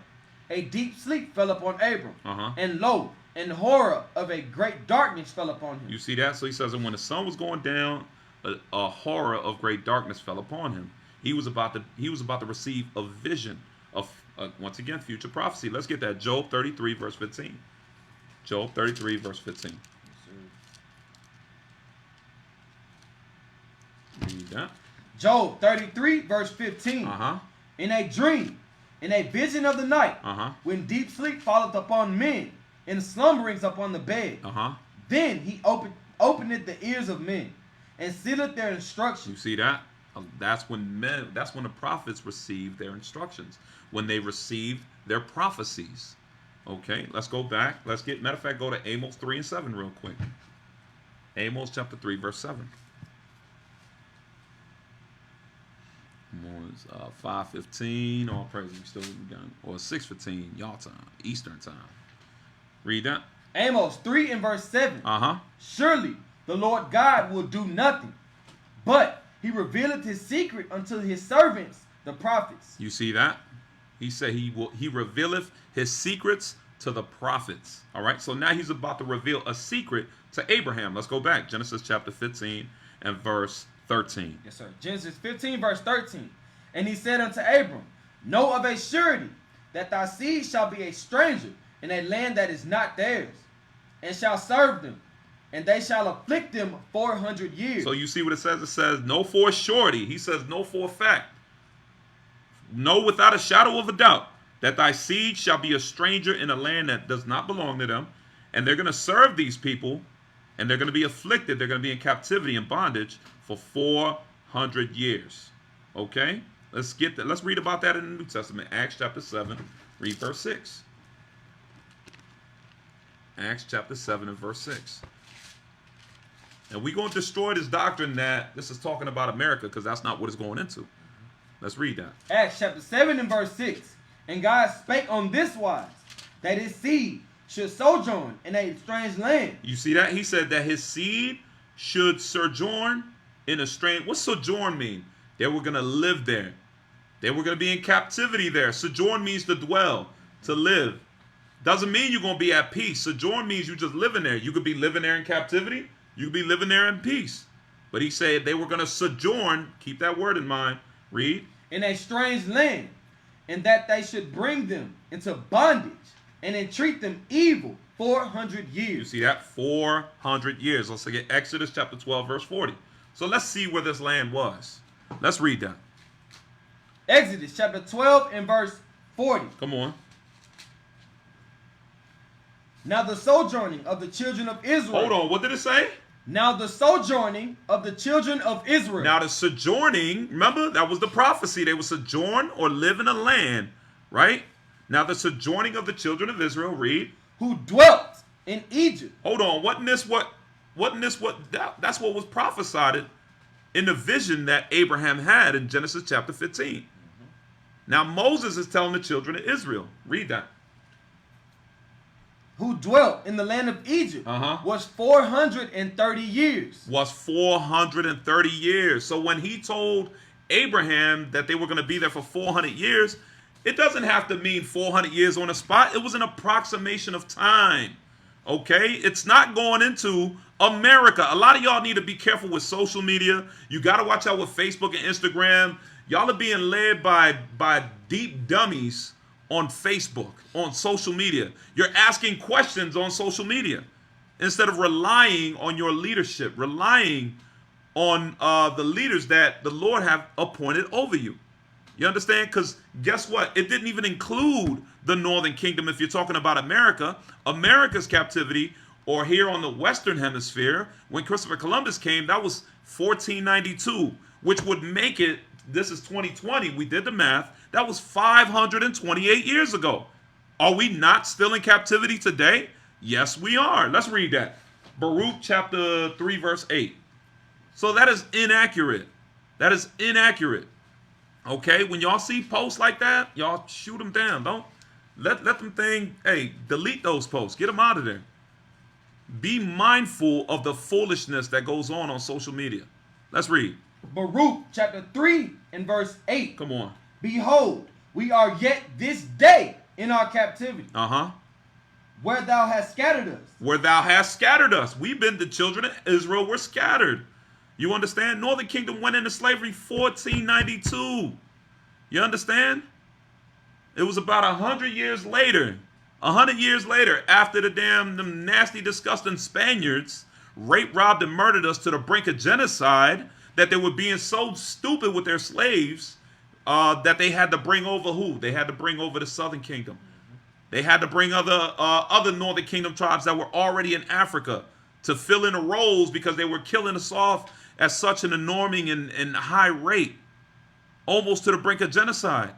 a deep sleep fell upon Abram. Uh-huh. And lo, and horror of a great darkness fell upon him. You see that? So he says, and when the sun was going down, a horror of great darkness fell upon him. He was about to receive a vision of once again future prophecy. Let's get that. Job 33 verse 15. Job 33 verse 15. Read that. Job 33 verse 15. Uh-huh. In a dream, in a vision of the night, Uh-huh. when deep sleep falleth upon men, and slumberings upon the bed, Uh-huh. then he openeth the ears of men, and sealeth their You instructions. see that? That's when the prophets received their instructions, when they received their prophecies. Okay, let's go back. Matter of fact, go to Amos 3 and 7 real quick. Amos chapter 3, verse 7. Amos 5:15, all praise, we still begun. Or 6:15, y'all time, Eastern time. Read that. Amos 3 and verse 7. Uh-huh. Surely the Lord God will do nothing, but he revealeth his secret unto his servants, the prophets. You see that? He said he revealeth his secrets to the prophets. All right. So now he's about to reveal a secret to Abraham. Let's go back. Genesis chapter 15 and verse 13. Yes, sir. Genesis 15 verse 13. And he said unto Abram, know of a surety that thy seed shall be a stranger in a land that is not theirs, and shall serve them, and they shall afflict them 400 years. So you see what it says? It says, no for a surety. He says, no for a fact. Know without a shadow of a doubt that thy seed shall be a stranger in a land that does not belong to them. And they're going to serve these people, and they're going to be afflicted. They're going to be in captivity and bondage for 400 years. Okay? Let's get that. Let's read about that in the New Testament. Acts chapter 7, read verse 6. Acts chapter 7 and verse 6. And we're going to destroy this doctrine that this is talking about America, because that's not what it's going into. Let's read that. Acts chapter 7 and verse 6. And God spake on this wise, that his seed should sojourn in a strange land. You see that? He said that his seed should sojourn in a strange... What's sojourn mean? They were going to live there. They were going to be in captivity there. Sojourn means to dwell, to live. Doesn't mean you're going to be at peace. Sojourn means you just living there. You could be living there in captivity. You could be living there in peace. But he said they were going to sojourn. Keep that word in mind. Read. In a strange land, and that they should bring them into bondage and entreat them evil 400 You years. see that? 400 years. Let's look at Exodus chapter 12, verse 40. So let's see where this land was. Let's read that. Exodus chapter 12 and verse 40. Come on. Now the sojourning of the children of Israel. Hold on. What did it say? Now the sojourning of the children of Israel. Now the sojourning, remember, that was the prophecy. They would sojourn or live in a land, right? Now the sojourning of the children of Israel, read. Who dwelt in Egypt. Hold on. That's what was prophesied in the vision that Abraham had in Genesis chapter 15. Now Moses is telling the children of Israel. Read that. Who dwelt in the land of Egypt Uh-huh. was 430 years. Was 430 years. So when he told Abraham that they were going to be there for 400 years, it doesn't have to mean 400 years on the spot. It was an approximation of time. Okay, it's not going into America. A lot of y'all need to be careful with social media. You got to watch out with Facebook and Instagram. Y'all are being led by deep dummies on Facebook, on social media. You're asking questions on social media instead of relying on your leadership, relying on the leaders that the Lord have appointed over you. You understand? Because guess what? It didn't even include the Northern Kingdom if you're talking about America. America's captivity, or here on the Western Hemisphere, when Christopher Columbus came, that was 1492, which would make it, this is 2020, we did the math, that was 528 years ago. Are we not still in captivity today? Yes, we are. Let's read that. Baruch chapter 3, verse 8. So that is inaccurate. That is inaccurate. Okay, when y'all see posts like that, y'all shoot them down. Don't let them think, hey, delete those posts. Get them out of there. Be mindful of the foolishness that goes on social media. Let's read. Baruch chapter 3 and verse 8. Come on. Behold, we are yet this day in our captivity, Uh-huh. where thou hast scattered us. Where thou hast scattered us. We've been the children of Israel. We're scattered. You understand? Northern Kingdom went into slavery 1492. You understand? It was about 100 years later. 100 years later, after them nasty, disgusting Spaniards raped, robbed, and murdered us to the brink of genocide, that they were being so stupid with their slaves that they had to bring over who? They had to bring over the Southern Kingdom. They had to bring other Northern Kingdom tribes that were already in Africa to fill in the roles because they were killing us off at such an enormous and high rate, almost to the brink of genocide.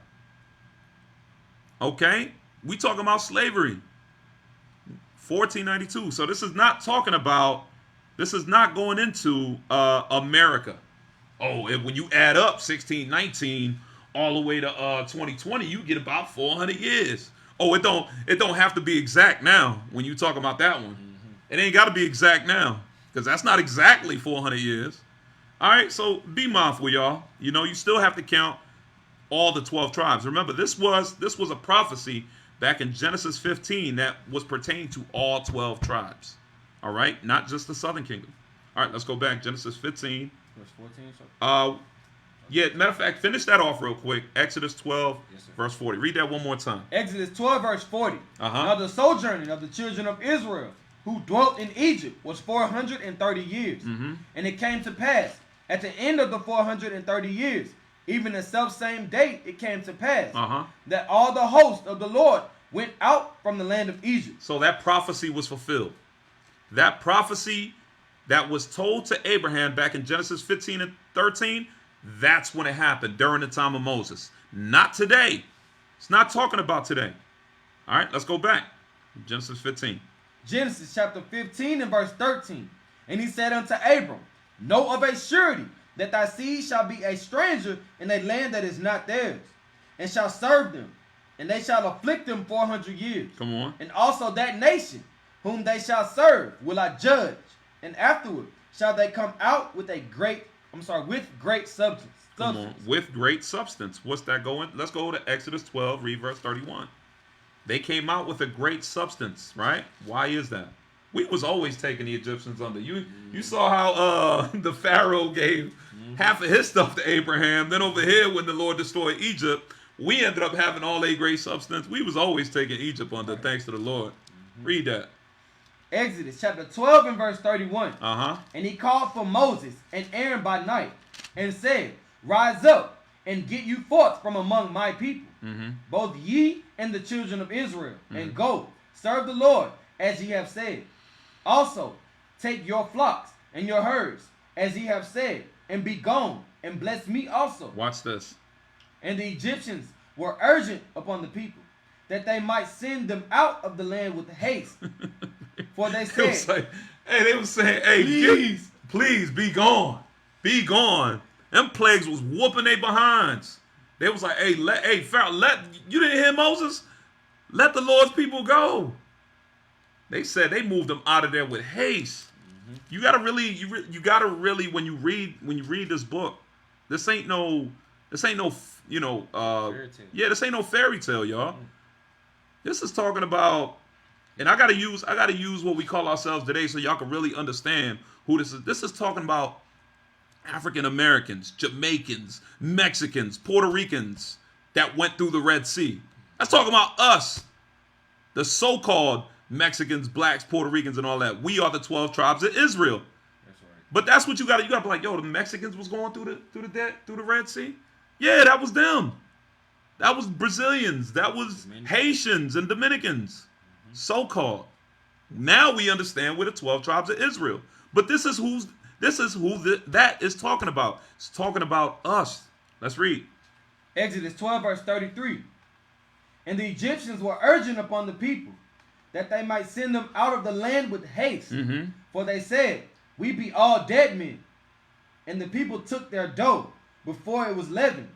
Okay? We talking about slavery. 1492. So this is not talking about, this is not going into America. Oh, when you add up 1619 all the way to 2020, you get about 400 years. Oh, it don't have to be exact now when you talk about that one. It ain't got to be exact now because that's not exactly 400 years. All right, so be mindful, y'all. You know, you still have to count all the 12 tribes. Remember, this was a prophecy back in Genesis 15 that was pertaining to all 12 tribes. All right, not just the Southern Kingdom. All right, let's go back. Genesis 15. Verse 14. Yeah, matter of fact, finish that off real quick. Exodus 12, Yes, sir. verse 40. Read that one more time. Exodus 12 verse 40. Uh-huh. Now the sojourning of the children of Israel who dwelt in Egypt was 430 years. Mm-hmm. And it came to pass at the end of the 430 years, even the selfsame day it came to pass, Uh-huh. that all the host of the Lord went out from the land of Egypt. So that prophecy was fulfilled. That prophecy that was told to Abraham back in Genesis 15 and 13, that's when it happened, during the time of Moses. Not today. It's not talking about today. All right, let's go back. Genesis 15. Genesis chapter 15 and verse 13. And he said unto Abram, know of a surety that thy seed shall be a stranger in a land that is not theirs, and shall serve them, and they shall afflict them 400 years. Come on. And also that nation whom they shall serve will I judge, and afterward shall they come out with great substance. Come on. With great substance. What's that going? Let's go to Exodus 12, read verse 31. They came out with a great substance, right? Why is that? We was always taking the Egyptians under. You saw how the Pharaoh gave half of his stuff to Abraham. Then over here, when the Lord destroyed Egypt, we ended up having all a great substance. We was always taking Egypt under, thanks to the Lord. Read that. Exodus chapter 12 and verse 31. Uh-huh. And he called for Moses and Aaron by night, and said, rise up and get you forth from among my people, both ye and the children of Israel, and go, serve the Lord as ye have said. Also, take your flocks and your herds, as ye have said, and be gone, and bless me also. Watch this. And the Egyptians were urgent upon the people, that they might send them out of the land with haste. For they said, They was saying, hey, please be gone. Be gone. Them plagues was whooping their behinds. They was like, hey, Pharaoh, you didn't hear Moses? Let the Lord's people go. They said they moved them out of there with haste. You gotta really, when you read this book, this ain't no, this ain't no fairy tale, y'all. This is talking about And I gotta use what we call ourselves today so y'all can really understand who this is. This is talking about African Americans, Jamaicans, Mexicans, Puerto Ricans that went through the Red Sea. That's talking about us, the so-called Mexicans, blacks, Puerto Ricans, and all that. We are the 12 tribes of Israel. That's right. But that's what you got to be like, yo, the Mexicans was going through the Red Sea? Yeah, that was them. That was Brazilians. That was Haitians and Dominicans. So-called. Now we understand we're the 12 tribes of Israel. But this is who that is talking about. It's talking about us. Let's read. Exodus 12, verse 33. And the Egyptians were urging upon the people that they might send them out of the land with haste. Mm-hmm. For they said, we be all dead men. And the people took their dough before it was leavened,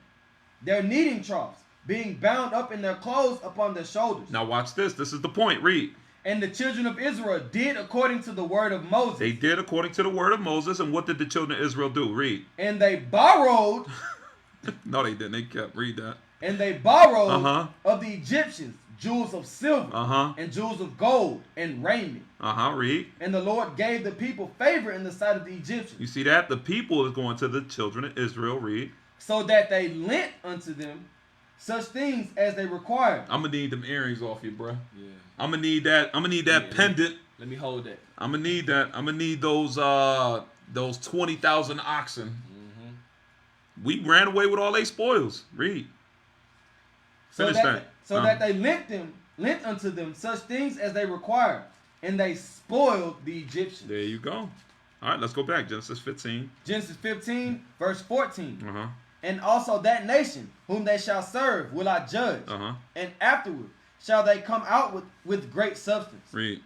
their kneading troughs being bound up in their clothes upon their shoulders. Now watch this. This is the point. Read. And the children of Israel did according to the word of Moses. They did according to the word of Moses. And what did the children of Israel do? Read. And they borrowed. No, they didn't. They kept. Read that. And they borrowed Uh-huh. of the Egyptians jewels of silver Uh-huh. and jewels of gold and raiment. Read. And the Lord gave the people favor in the sight of the Egyptians, You see that? The people is going to the children of Israel. Read. so that they lent unto them such things as they required. I'm gonna need them earrings off you, bro. Yeah. I'm gonna need that. Yeah. Pendant. Let me hold that. I'm gonna need that. I'm gonna need those 20,000 oxen. Mm-hmm. We ran away with all they spoils. Read. Finish that. That they lent unto them such things as they required, and they spoiled the Egyptians. There you go. All right, let's go back. Genesis 15. Genesis 15, verse 14. Uh-huh. And also that nation whom they shall serve will I judge, Uh-huh. and afterward shall they come out with great substance. Read.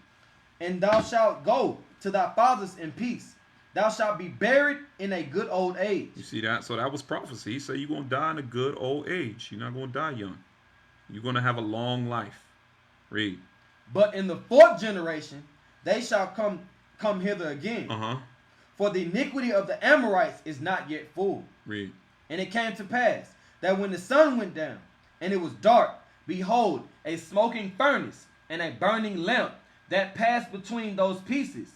And thou shalt go to thy fathers in peace. Thou shalt be buried in a good old age. You see that? So that was prophecy. He said you're going to die in a good old age. You're not going to die young. You're going to have a long life. Read. But in the fourth generation they shall come hither again. Uh-huh. For the iniquity of the Amorites is not yet full. Read. And it came to pass that when the sun went down and it was dark, behold, a smoking furnace and a burning lamp that passed between those pieces.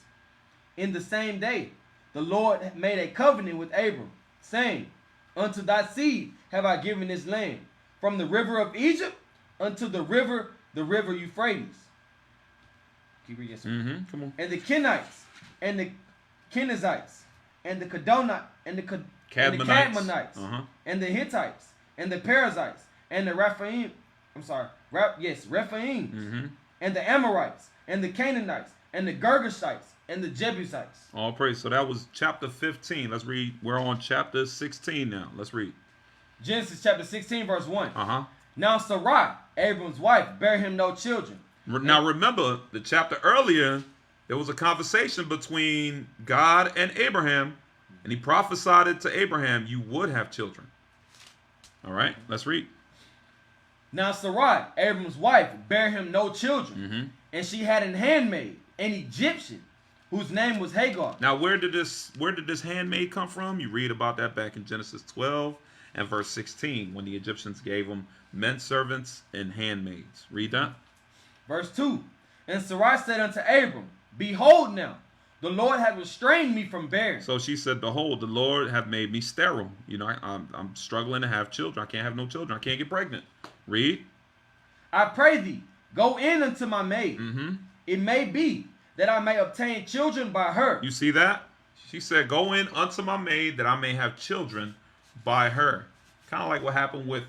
In the same day, the Lord made a covenant with Abram, saying, unto thy seed have I given this land, from the river of Egypt unto the river Euphrates. Keep reading. Mm-hmm. Come on. And the Kenites, and the Kenizzites, and the Cadonites, and the Cadmonites, Uh-huh. and the Hittites, and the Perizzites, and the Rephaim. Rephaim, Mm-hmm. and the Amorites, and the Canaanites, and the Girgashites, and the Jebusites. All praise. So that was chapter 15. Let's read. We're on chapter 16 now. Let's read. Genesis chapter 16, verse 1. Uh-huh. Now Sarai, Abram's wife, bare him no children. Now remember, the chapter earlier, there was a conversation between God and Abraham, and he prophesied it to Abraham, you would have children. All right, let's read. Now Sarai, Abram's wife, bare him no children, Mm-hmm. and she had an handmaid, an Egyptian, whose name was Hagar. Now, where did this handmaid come from? You read about that back in Genesis 12 and verse 16, when the Egyptians gave them men servants and handmaids. Read that. Verse 2. And Sarai said unto Abram, behold now, the Lord hath restrained me from bearing. So she said, behold, the Lord have made me sterile. You know, I'm struggling to have children. I can't have no children. I can't get pregnant. Read. I pray thee, go in unto my maid. Mm-hmm. It may be that I may obtain children by her. You see that? She said, go in unto my maid that I may have children by her. Kind of like what happened with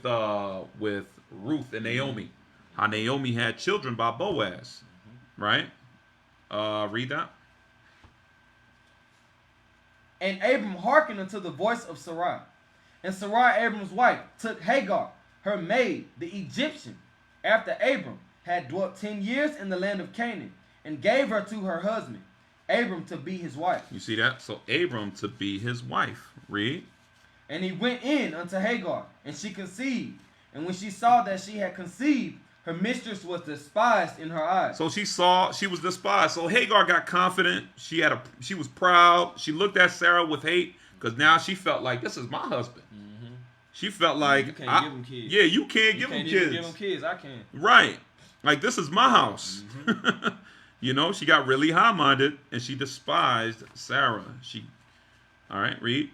Ruth and Naomi. How Naomi had children by Boaz. Right? Read that. And Abram hearkened unto the voice of Sarai. And Sarai, Abram's wife, took Hagar, her maid, the Egyptian, after Abram had dwelt 10 years in the land of Canaan, and gave her to her husband, Abram, to be his wife. You see that? So Abram to be his wife. Read. And he went in unto Hagar, and she conceived. And when she saw that she had conceived, her mistress was despised in her eyes. So she saw she was despised. So Hagar got confident. She was proud. She looked at Sarah with hate because now she felt like this is my husband. Mm-hmm. She felt like You can't give him kids. Yeah, you can't give him even kids. give him kids. I can. Right. Like, this is my house. You know, she got really high-minded, and she despised Sarah. All right, read.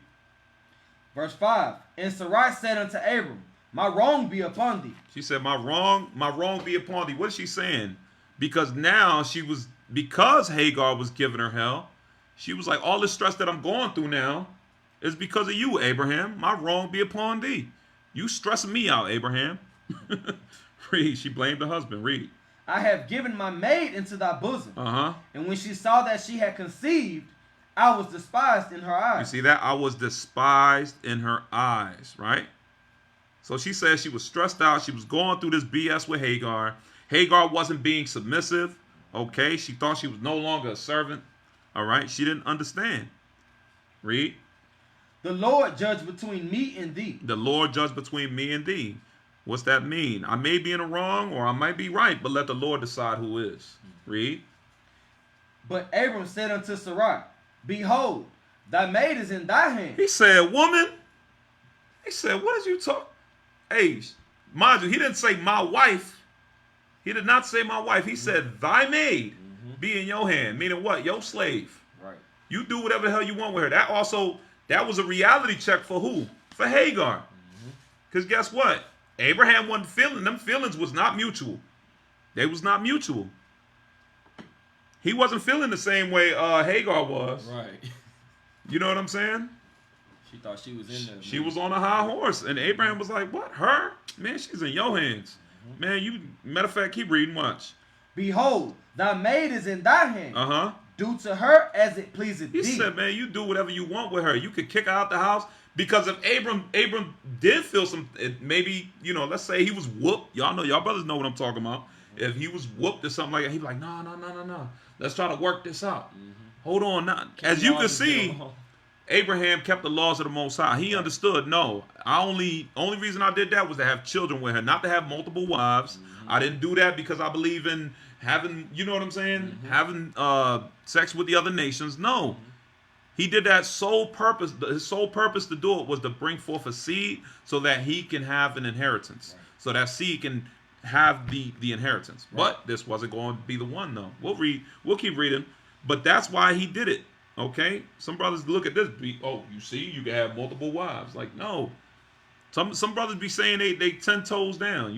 Verse 5. And Sarai said unto Abram, my wrong be upon thee. She said, my wrong be upon thee. What is she saying? Because now because Hagar was giving her hell, she was like, all this stress that I'm going through now is because of you, Abraham. My wrong be upon thee. You stressing me out, Abraham. Read. She blamed the husband. Read. I have given my maid into thy bosom. Uh-huh. And when she saw that she had conceived, I was despised in her eyes. You see that? I was despised in her eyes, right? So she said she was stressed out. She was going through this BS with Hagar. Hagar wasn't being submissive, okay? She thought she was no longer a servant, all right? She didn't understand. Read. The Lord judge between me and thee. The Lord judge between me and thee. What's that mean? I may be in the wrong or I might be right, but let the Lord decide who is. Read. But Abram said unto Sarai, behold, thy maid is in thy hand. He said, woman. He said, what did you talk? Hey, mind you, he didn't say my wife. He did not say my wife. He said, thy maid be in your hand. Meaning what? Your slave. Right. You do whatever the hell you want with her. That was a reality check for who? For Hagar. Because guess what? Abraham wasn't feeling them. Feelings was not mutual. They was not mutual. He wasn't feeling the same way Hagar was. Right. You know what I'm saying? She thought she was in there. She was on a high horse, and Abraham was like, "What? Her? Man, she's in your hands, man. You matter of fact, keep reading. Watch. Behold, thy maid is in thy hand. Do to her as it pleaseth He thee." said, "Man, you do whatever you want with her. You could kick her out the house because if Abram did feel maybe let's say he was whooped. Y'all brothers know what I'm talking about. If he was whooped or something like that, he'd be like, no. Let's try to work this out. Hold on, now. As you can see." Abraham kept the laws of the Most High. He understood, no, only reason I did that was to have children with her, not to have multiple wives. I didn't do that because I believe in having, you know what I'm saying? Having sex with the other nations. No. He did that sole purpose. His sole purpose to do it was to bring forth a seed so that he can have an inheritance. Right. So that seed can have the inheritance. Right. But this wasn't going to be the one, though. We'll keep reading. But that's why he did it. Okay, some brothers look at this. You see, you can have multiple wives. Like, no, some brothers be saying they 10 toes down.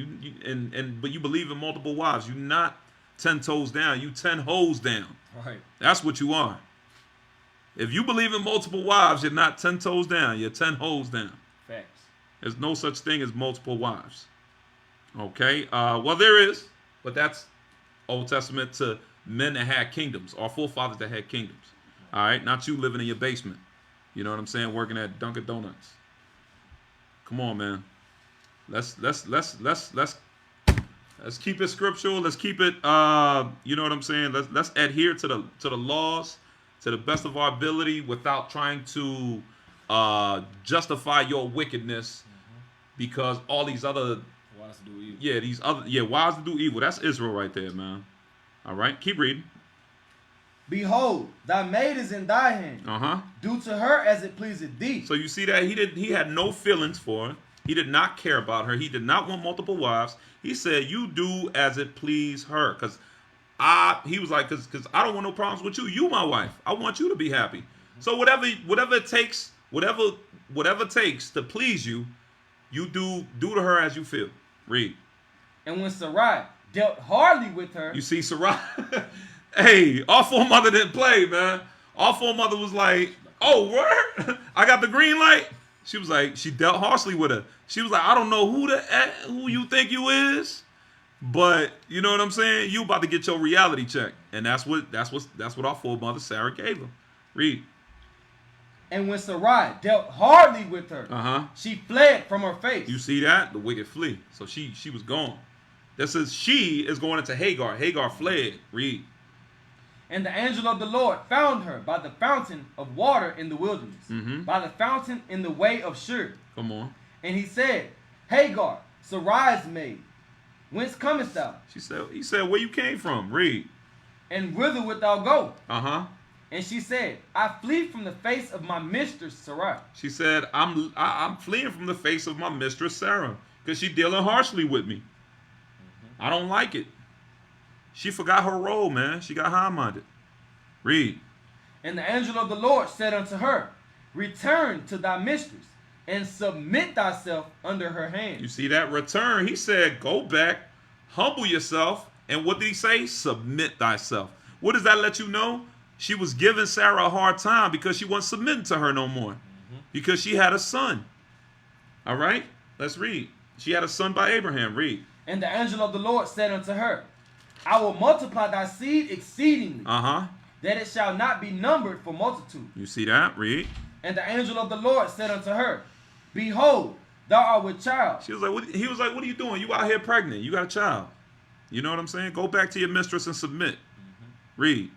But you believe in multiple wives. You not 10 toes down. You 10 hoes down. Right. That's what you are. If you believe in multiple wives, you're not 10 toes down. You're 10 hoes down. Facts. There's no such thing as multiple wives. Okay. Well, there is, but that's Old Testament to men that had kingdoms, our forefathers that had kingdoms. All right, not you living in your basement. You know what I'm saying? Working at Dunkin' Donuts. Come on, man. Let's keep it scriptural. Let's keep it. You know what I'm saying? Let's adhere to the laws to the best of our ability without trying to justify your wickedness because all these other. Wise to do evil. Yeah, wise to do evil. That's Israel right there, man. All right, keep reading. Behold, thy maid is in thy hand. Do to her as it pleaseth thee. So you see that he had no feelings for her. He did not care about her. He did not want multiple wives. He said, "You do as it please her," because he was like, because I don't want no problems with you. You my wife. I want you to be happy. So whatever it takes, whatever it takes to please you, you do to her as you feel. Read. And when Sarai dealt hardly with her, you see Sarai. Hey, our foremother didn't play, man. Our foremother was like, "Oh, word? I got the green light." She was like, she dealt harshly with her. She was like, "I don't know who you think you is, but you know what I'm saying. You about to get your reality check." And that's what our foremother Sarah gave him. Read. And when Sarai dealt hardly with her, she fled from her face. You see that? The wicked flee. So she was gone. This is she is going into Hagar. Hagar fled. Read. And the angel of the Lord found her by the fountain of water in the wilderness, by the fountain in the way of Shur. Come on. And he said, Hagar, Sarai's maid, whence comest thou? He said, where you came from? Read. And whither wilt thou go? And she said, I flee from the face of my mistress Sarai. She said, I'm fleeing from the face of my mistress Sarah, because she's dealing harshly with me. I don't like it. She forgot her role, man. She got high-minded. Read. And the angel of the Lord said unto her, Return to thy mistress, and submit thyself under her hand. You see that? Return. He said, go back, humble yourself, and what did he say? Submit thyself. What does that let you know? She was giving Sarah a hard time because she wasn't submitting to her no more. Because she had a son. All right? Let's read. She had a son by Abraham. Read. And the angel of the Lord said unto her, I will multiply thy seed exceedingly, Uh-huh. that it shall not be numbered for multitude. You see that? Read. And the angel of the Lord said unto her, Behold, thou art with child. She was like, he was like, what are you doing? You out here pregnant. You got a child. You know what I'm saying? Go back to your mistress and submit. Read.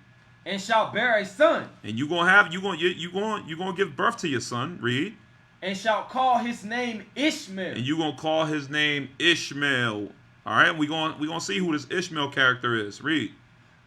And shalt bear a son, And you gonna give birth to your son. Read. and shalt call his name Ishmael. And you gonna call his name Ishmael. All right, we gonna see who this Ishmael character is. Read.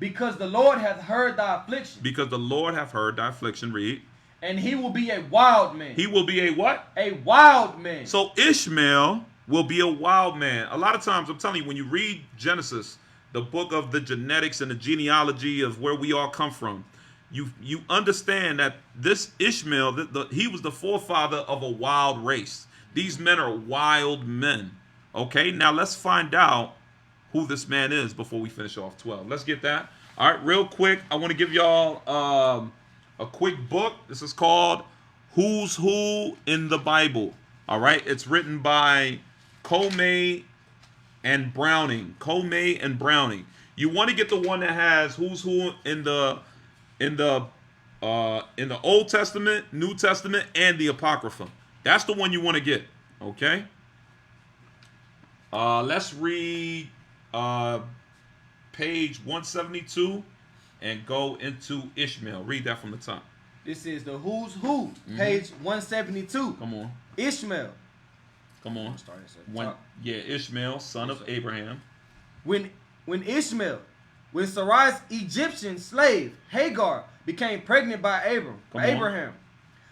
Because the Lord hath heard thy affliction, Because the Lord hath heard thy affliction. Read. and he will be a wild man. He will be a what? A wild man. So Ishmael will be a wild man. A lot of times, I'm telling you, when you read Genesis, the book of the genetics and the genealogy of where we all come from, you understand that this Ishmael, he was the forefather of a wild race. These men are wild men. Okay, now let's find out who this man is before we finish off 12. Let's get that. All right, real quick, I want to give y'all a quick book. This is called Who's Who in the Bible. All right, it's written by Comey and Browning. Comey and Browning. You want to get the one that has who's who in the Old Testament, New Testament, and the Apocrypha. That's the one you want to get. Okay. Let's read page 172 and go into Ishmael. Read that from the top. This is the Who's Who, page 172. Come on. Ishmael. Come on. Start at the top. Ishmael, son of Abraham. When Sarai's Egyptian slave Hagar became pregnant by Come on. Abraham,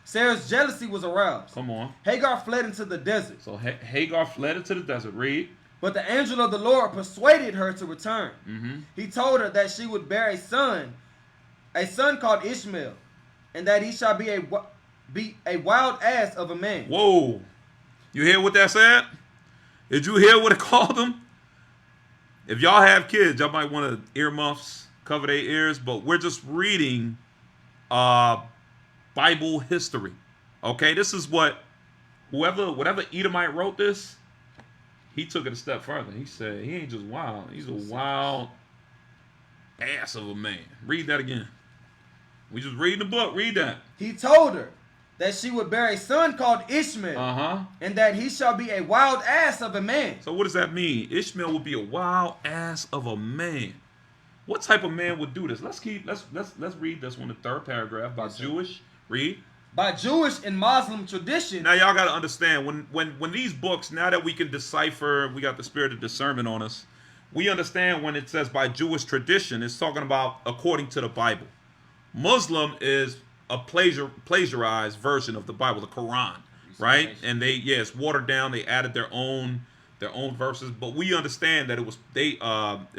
Sarah's jealousy was aroused. Come on. Hagar fled into the desert, So Hagar fled into the desert. Read. but the angel of the Lord persuaded her to return. He told her that she would bear a son called Ishmael, and that he shall be a wild ass of a man. Whoa. You hear what that said? Did you hear what it called him? If y'all have kids, y'all might want to earmuffs, cover their ears, but we're just reading Bible history. Okay, this is what whatever Edomite wrote this, he took it a step further. He said he ain't just wild, he's a wild ass of a man. Read that again. We just reading the book. Read that. He told her that she would bear a son called Ishmael, and that he shall be a wild ass of a man. So what does that mean? Ishmael would be a wild ass of a man. What type of man would do this? Let's read this one, the third paragraph by Jewish. Read. By Jewish and Muslim tradition. Now y'all gotta understand when these books, now that we can decipher, we got the spirit of discernment on us. We understand when it says by Jewish tradition, it's talking about according to the Bible. Muslim is a plagiarized version of the Bible, the Quran, right? And it's watered down. They added their own verses, but we understand that it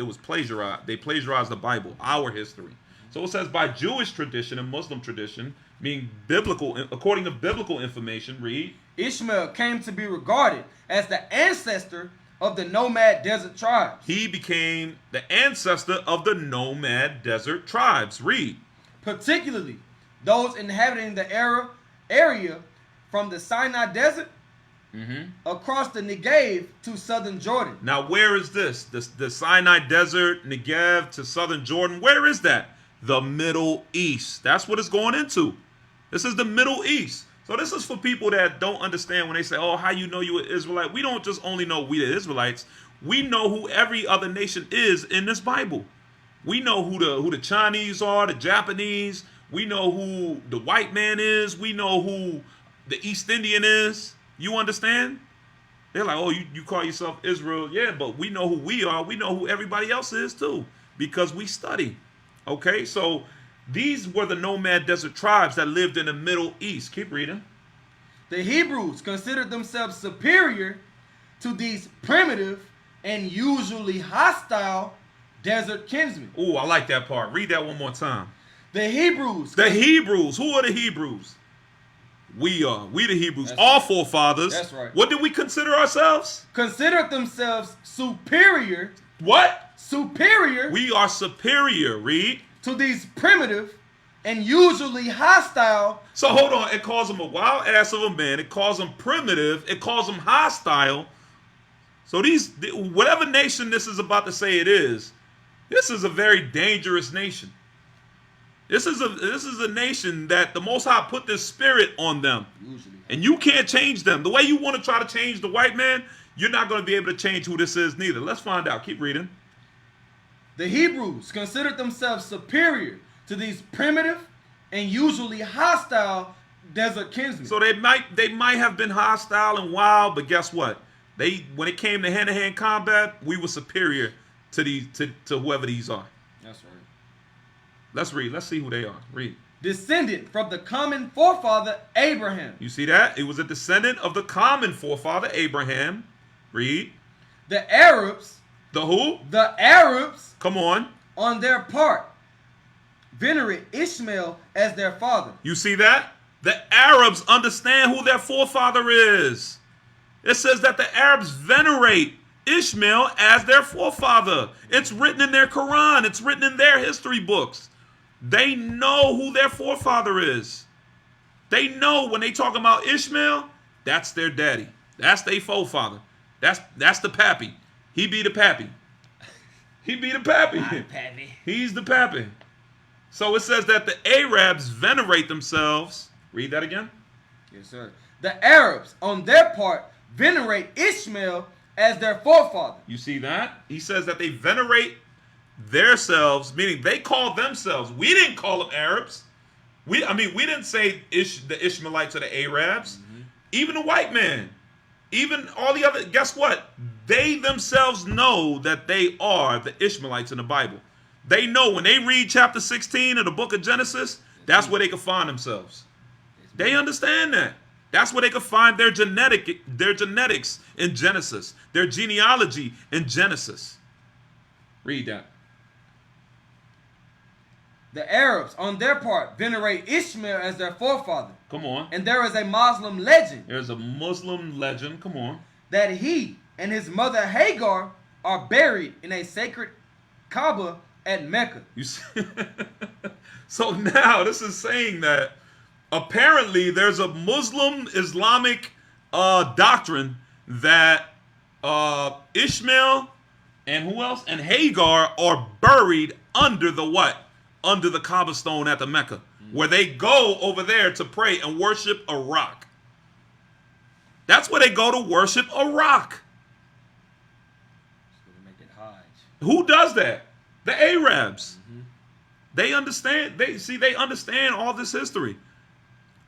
was plagiarized. They plagiarized the Bible, our history. So it says by Jewish tradition and Muslim tradition, meaning biblical, according to biblical information. Read. Ishmael came to be regarded as the ancestor of the nomad desert tribes. He became the ancestor of the nomad desert tribes. Read. Particularly those inhabiting the area from the Sinai Desert across the Negev to southern Jordan. Now, where is this? The Sinai Desert, Negev to southern Jordan. Where is that? The Middle East. That's what it's going into. This is the Middle East. So this is for people that don't understand when they say, oh, how you know you an Israelite? We don't just only know we the Israelites. We know who every other nation is in this Bible. We know who the Chinese are, the Japanese. We know who the white man is. We know who the East Indian is. You understand? They're like, oh, you call yourself Israel. Yeah, but we know who we are. We know who everybody else is too, because we study. Okay, so these were the nomad desert tribes that lived in the Middle East. Keep reading. The Hebrews considered themselves superior to these primitive and usually hostile desert kinsmen. Ooh, I like that part. Read that one more time. The Hebrews. The Hebrews. Who are the Hebrews? We are. We the Hebrews. That's Our right. forefathers. That's right. What did we consider ourselves? Considered themselves superior. What? Superior We are superior. Read. to these primitive and usually hostile. So hold on. It calls them a wild ass of a man. It calls them primitive. It calls them hostile. So whatever nation this is about to say it is, this is a very dangerous nation. This is a nation that the Most High put this spirit on them. Usually. And you can't change them. The way you want to try to change the white man, you're not going to be able to change who this is neither. Let's find out. Keep reading. The Hebrews considered themselves superior to these primitive and usually hostile desert kinsmen. So they might have been hostile and wild, but guess what? When it came to hand-to-hand combat, we were superior to whoever these are. That's right. Let's read. Let's see who they are. Read. Descendant from the common forefather Abraham. You see that? It was a descendant of the common forefather Abraham. Read. The Arabs. The who? The Arabs, Come on. on their part, venerate Ishmael as their father. You see that? The Arabs understand who their forefather is. It says that the Arabs venerate Ishmael as their forefather. It's written in their Quran. It's written in their history books. They know who their forefather is. They know when they talk about Ishmael, that's their daddy. That's their forefather. That's the pappy. He be the pappy. He be the pappy. Pappy. He's the pappy. So it says that the Arabs venerate themselves. Read that again. Yes, sir. The Arabs, on their part, venerate Ishmael as their forefather. You see that? He says that they venerate themselves, meaning they call themselves. We didn't call them Arabs. We didn't say the Ishmaelites or the Arabs. Mm-hmm. Even the white man. Even all the other, guess what? They themselves know that they are the Ishmaelites in the Bible. They know when they read chapter 16 of the book of Genesis, that's where they can find themselves. They understand that. That's where they can find their genetics in Genesis, their genealogy in Genesis. Read that. The Arabs, on their part, venerate Ishmael as their forefather. Come on. And there is a Muslim legend There's a Muslim legend. Come on. that he and his mother Hagar are buried in a sacred Kaaba at Mecca. You see? So now this is saying that apparently there's a Muslim Islamic doctrine that Ishmael and who else? And Hagar are buried under the what? Under the Kaaba stone at the Mecca, where they go over there to pray and worship a rock. That's where they go to worship a rock. So they make it Hajj. Who does that? The Arabs. They understand. They understand all this history.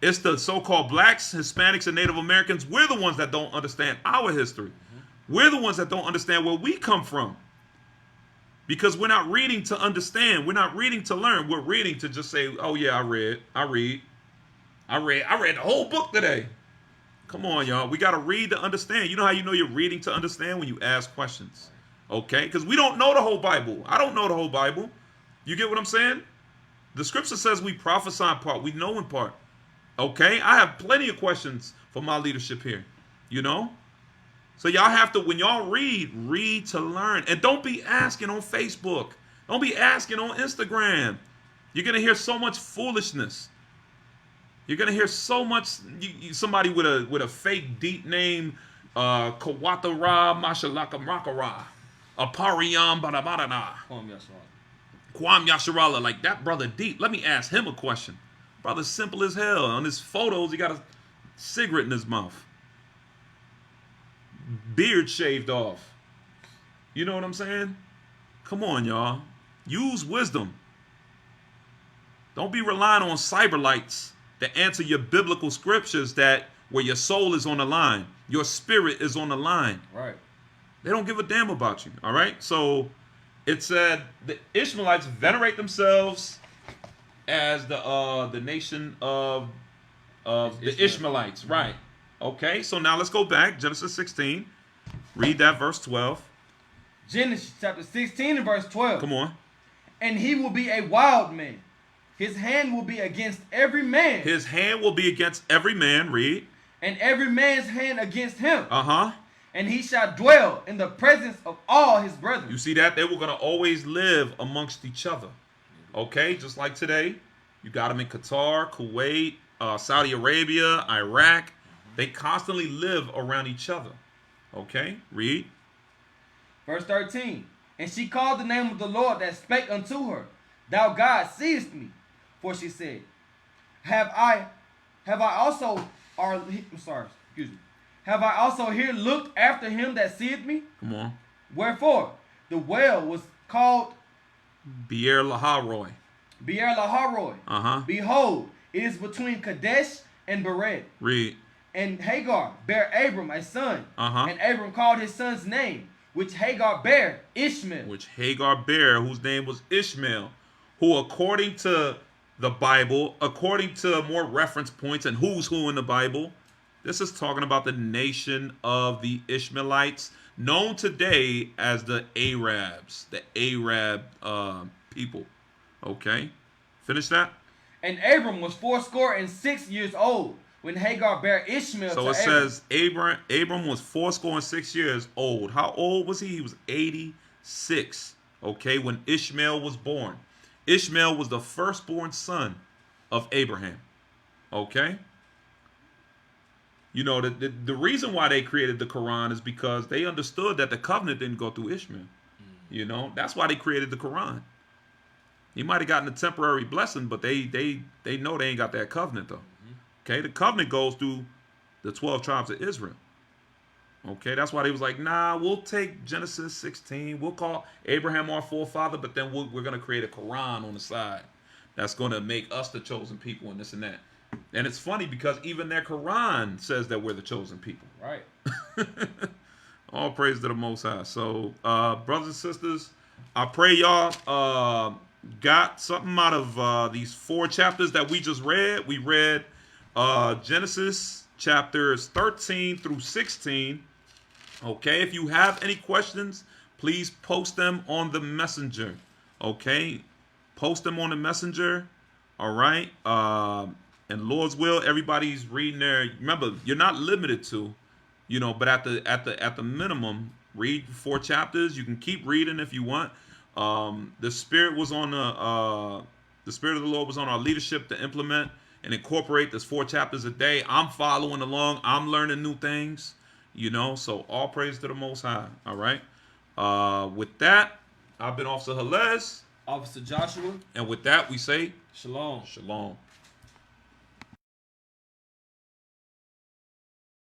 It's the so-called blacks, Hispanics, and Native Americans. We're the ones that don't understand our history. We're the ones that don't understand where we come from. Because we're not reading to understand. We're not reading to learn. We're reading to just say, oh yeah, I read the whole book today. Come on, y'all. We got to read to understand. You know how you know you're reading to understand? When you ask questions. Okay? Because we don't know the whole Bible. I don't know the whole Bible. You get what I'm saying? The scripture says we prophesy in part. We know in part. Okay? I have plenty of questions for my leadership here. You know? So y'all have to, when y'all read to learn. And don't be asking on Facebook. Don't be asking on Instagram. You're going to hear so much foolishness. You're going to hear so much, somebody with a fake deep name, Kawatara Mashalaka Makara, Apariyam Badabadana, Kwam Yasharala, like that brother deep. Let me ask him a question. Brother simple as hell. On his photos, he got a cigarette in his mouth. Beard shaved off. You know what I'm saying? Come on, y'all. Use wisdom. Don't be relying on cyberlights to answer your biblical scriptures that where your soul is on the line. Your spirit is on the line. Right. They don't give a damn about you. All right? So it said the Ishmaelites venerate themselves as the nation of the Ishmaelites. Right. Okay, so now let's go back. Genesis 16. Read that verse 12. Genesis chapter 16 and verse 12. Come on. And he will be a wild man. His hand will be against every man. His hand will be against every man. Read. And every man's hand against him. Uh-huh. And he shall dwell in the presence of all his brethren. You see that? They were going to always live amongst each other. Okay? Just like today. You got them in Qatar, Kuwait, Saudi Arabia, Iraq. They constantly live around each other. Okay? Read. Verse 13. And she called the name of the Lord that spake unto her, Thou God seest me. For she said, Have I also here looked after him that seeth me? Come on. Wherefore the well was called Beer Laharoi. Beer Laharoi. Uh-huh. Behold, it is between Kadesh and Bered. Read. And Hagar bare Abram a son. Uh-huh. And Abram called his son's name, which Hagar bare Ishmael. Which Hagar bare, whose name was Ishmael, who according to the Bible, according to more reference points and who's who in the Bible, this is talking about the nation of the Ishmaelites, known today as the Arabs, the Arab people. Okay, finish that. And Abram was 86 years old when Hagar bare Ishmael So to it Abram. says Abram was 86 years old. How old was he? He was 86. Okay, when Ishmael was born. Ishmael was the firstborn son of Abraham. Okay? You know, the reason why they created the Quran is because they understood that the covenant didn't go through Ishmael. You know, that's why they created the Quran. He might have gotten a temporary blessing, but they know they ain't got that covenant though. Okay, the covenant goes through the 12 tribes of Israel. Okay, that's why they was like, nah, we'll take Genesis 16. We'll call Abraham our forefather, but then we're going to create a Quran on the side that's going to make us the chosen people and this and that. And it's funny because even their Quran says that we're the chosen people. Right. All praise to the Most High. So, brothers and sisters, I pray y'all got something out of these 4 chapters that we just read. We read Genesis chapters 13 through 16. Okay, if you have any questions, please post them on the messenger. Okay, post them on the messenger. All right, and Lord's will, everybody's reading there. Remember, you're not limited to, you know, but at the minimum, read 4 chapters. You can keep reading if you want. The spirit was on the spirit of the Lord was on our leadership to implement and incorporate this 4 chapters a day. I'm following along. I'm learning new things, you know. So all praise to the Most High. All right. With that, I've been Officer Halez. Officer Joshua. And with that, we say Shalom. shalom.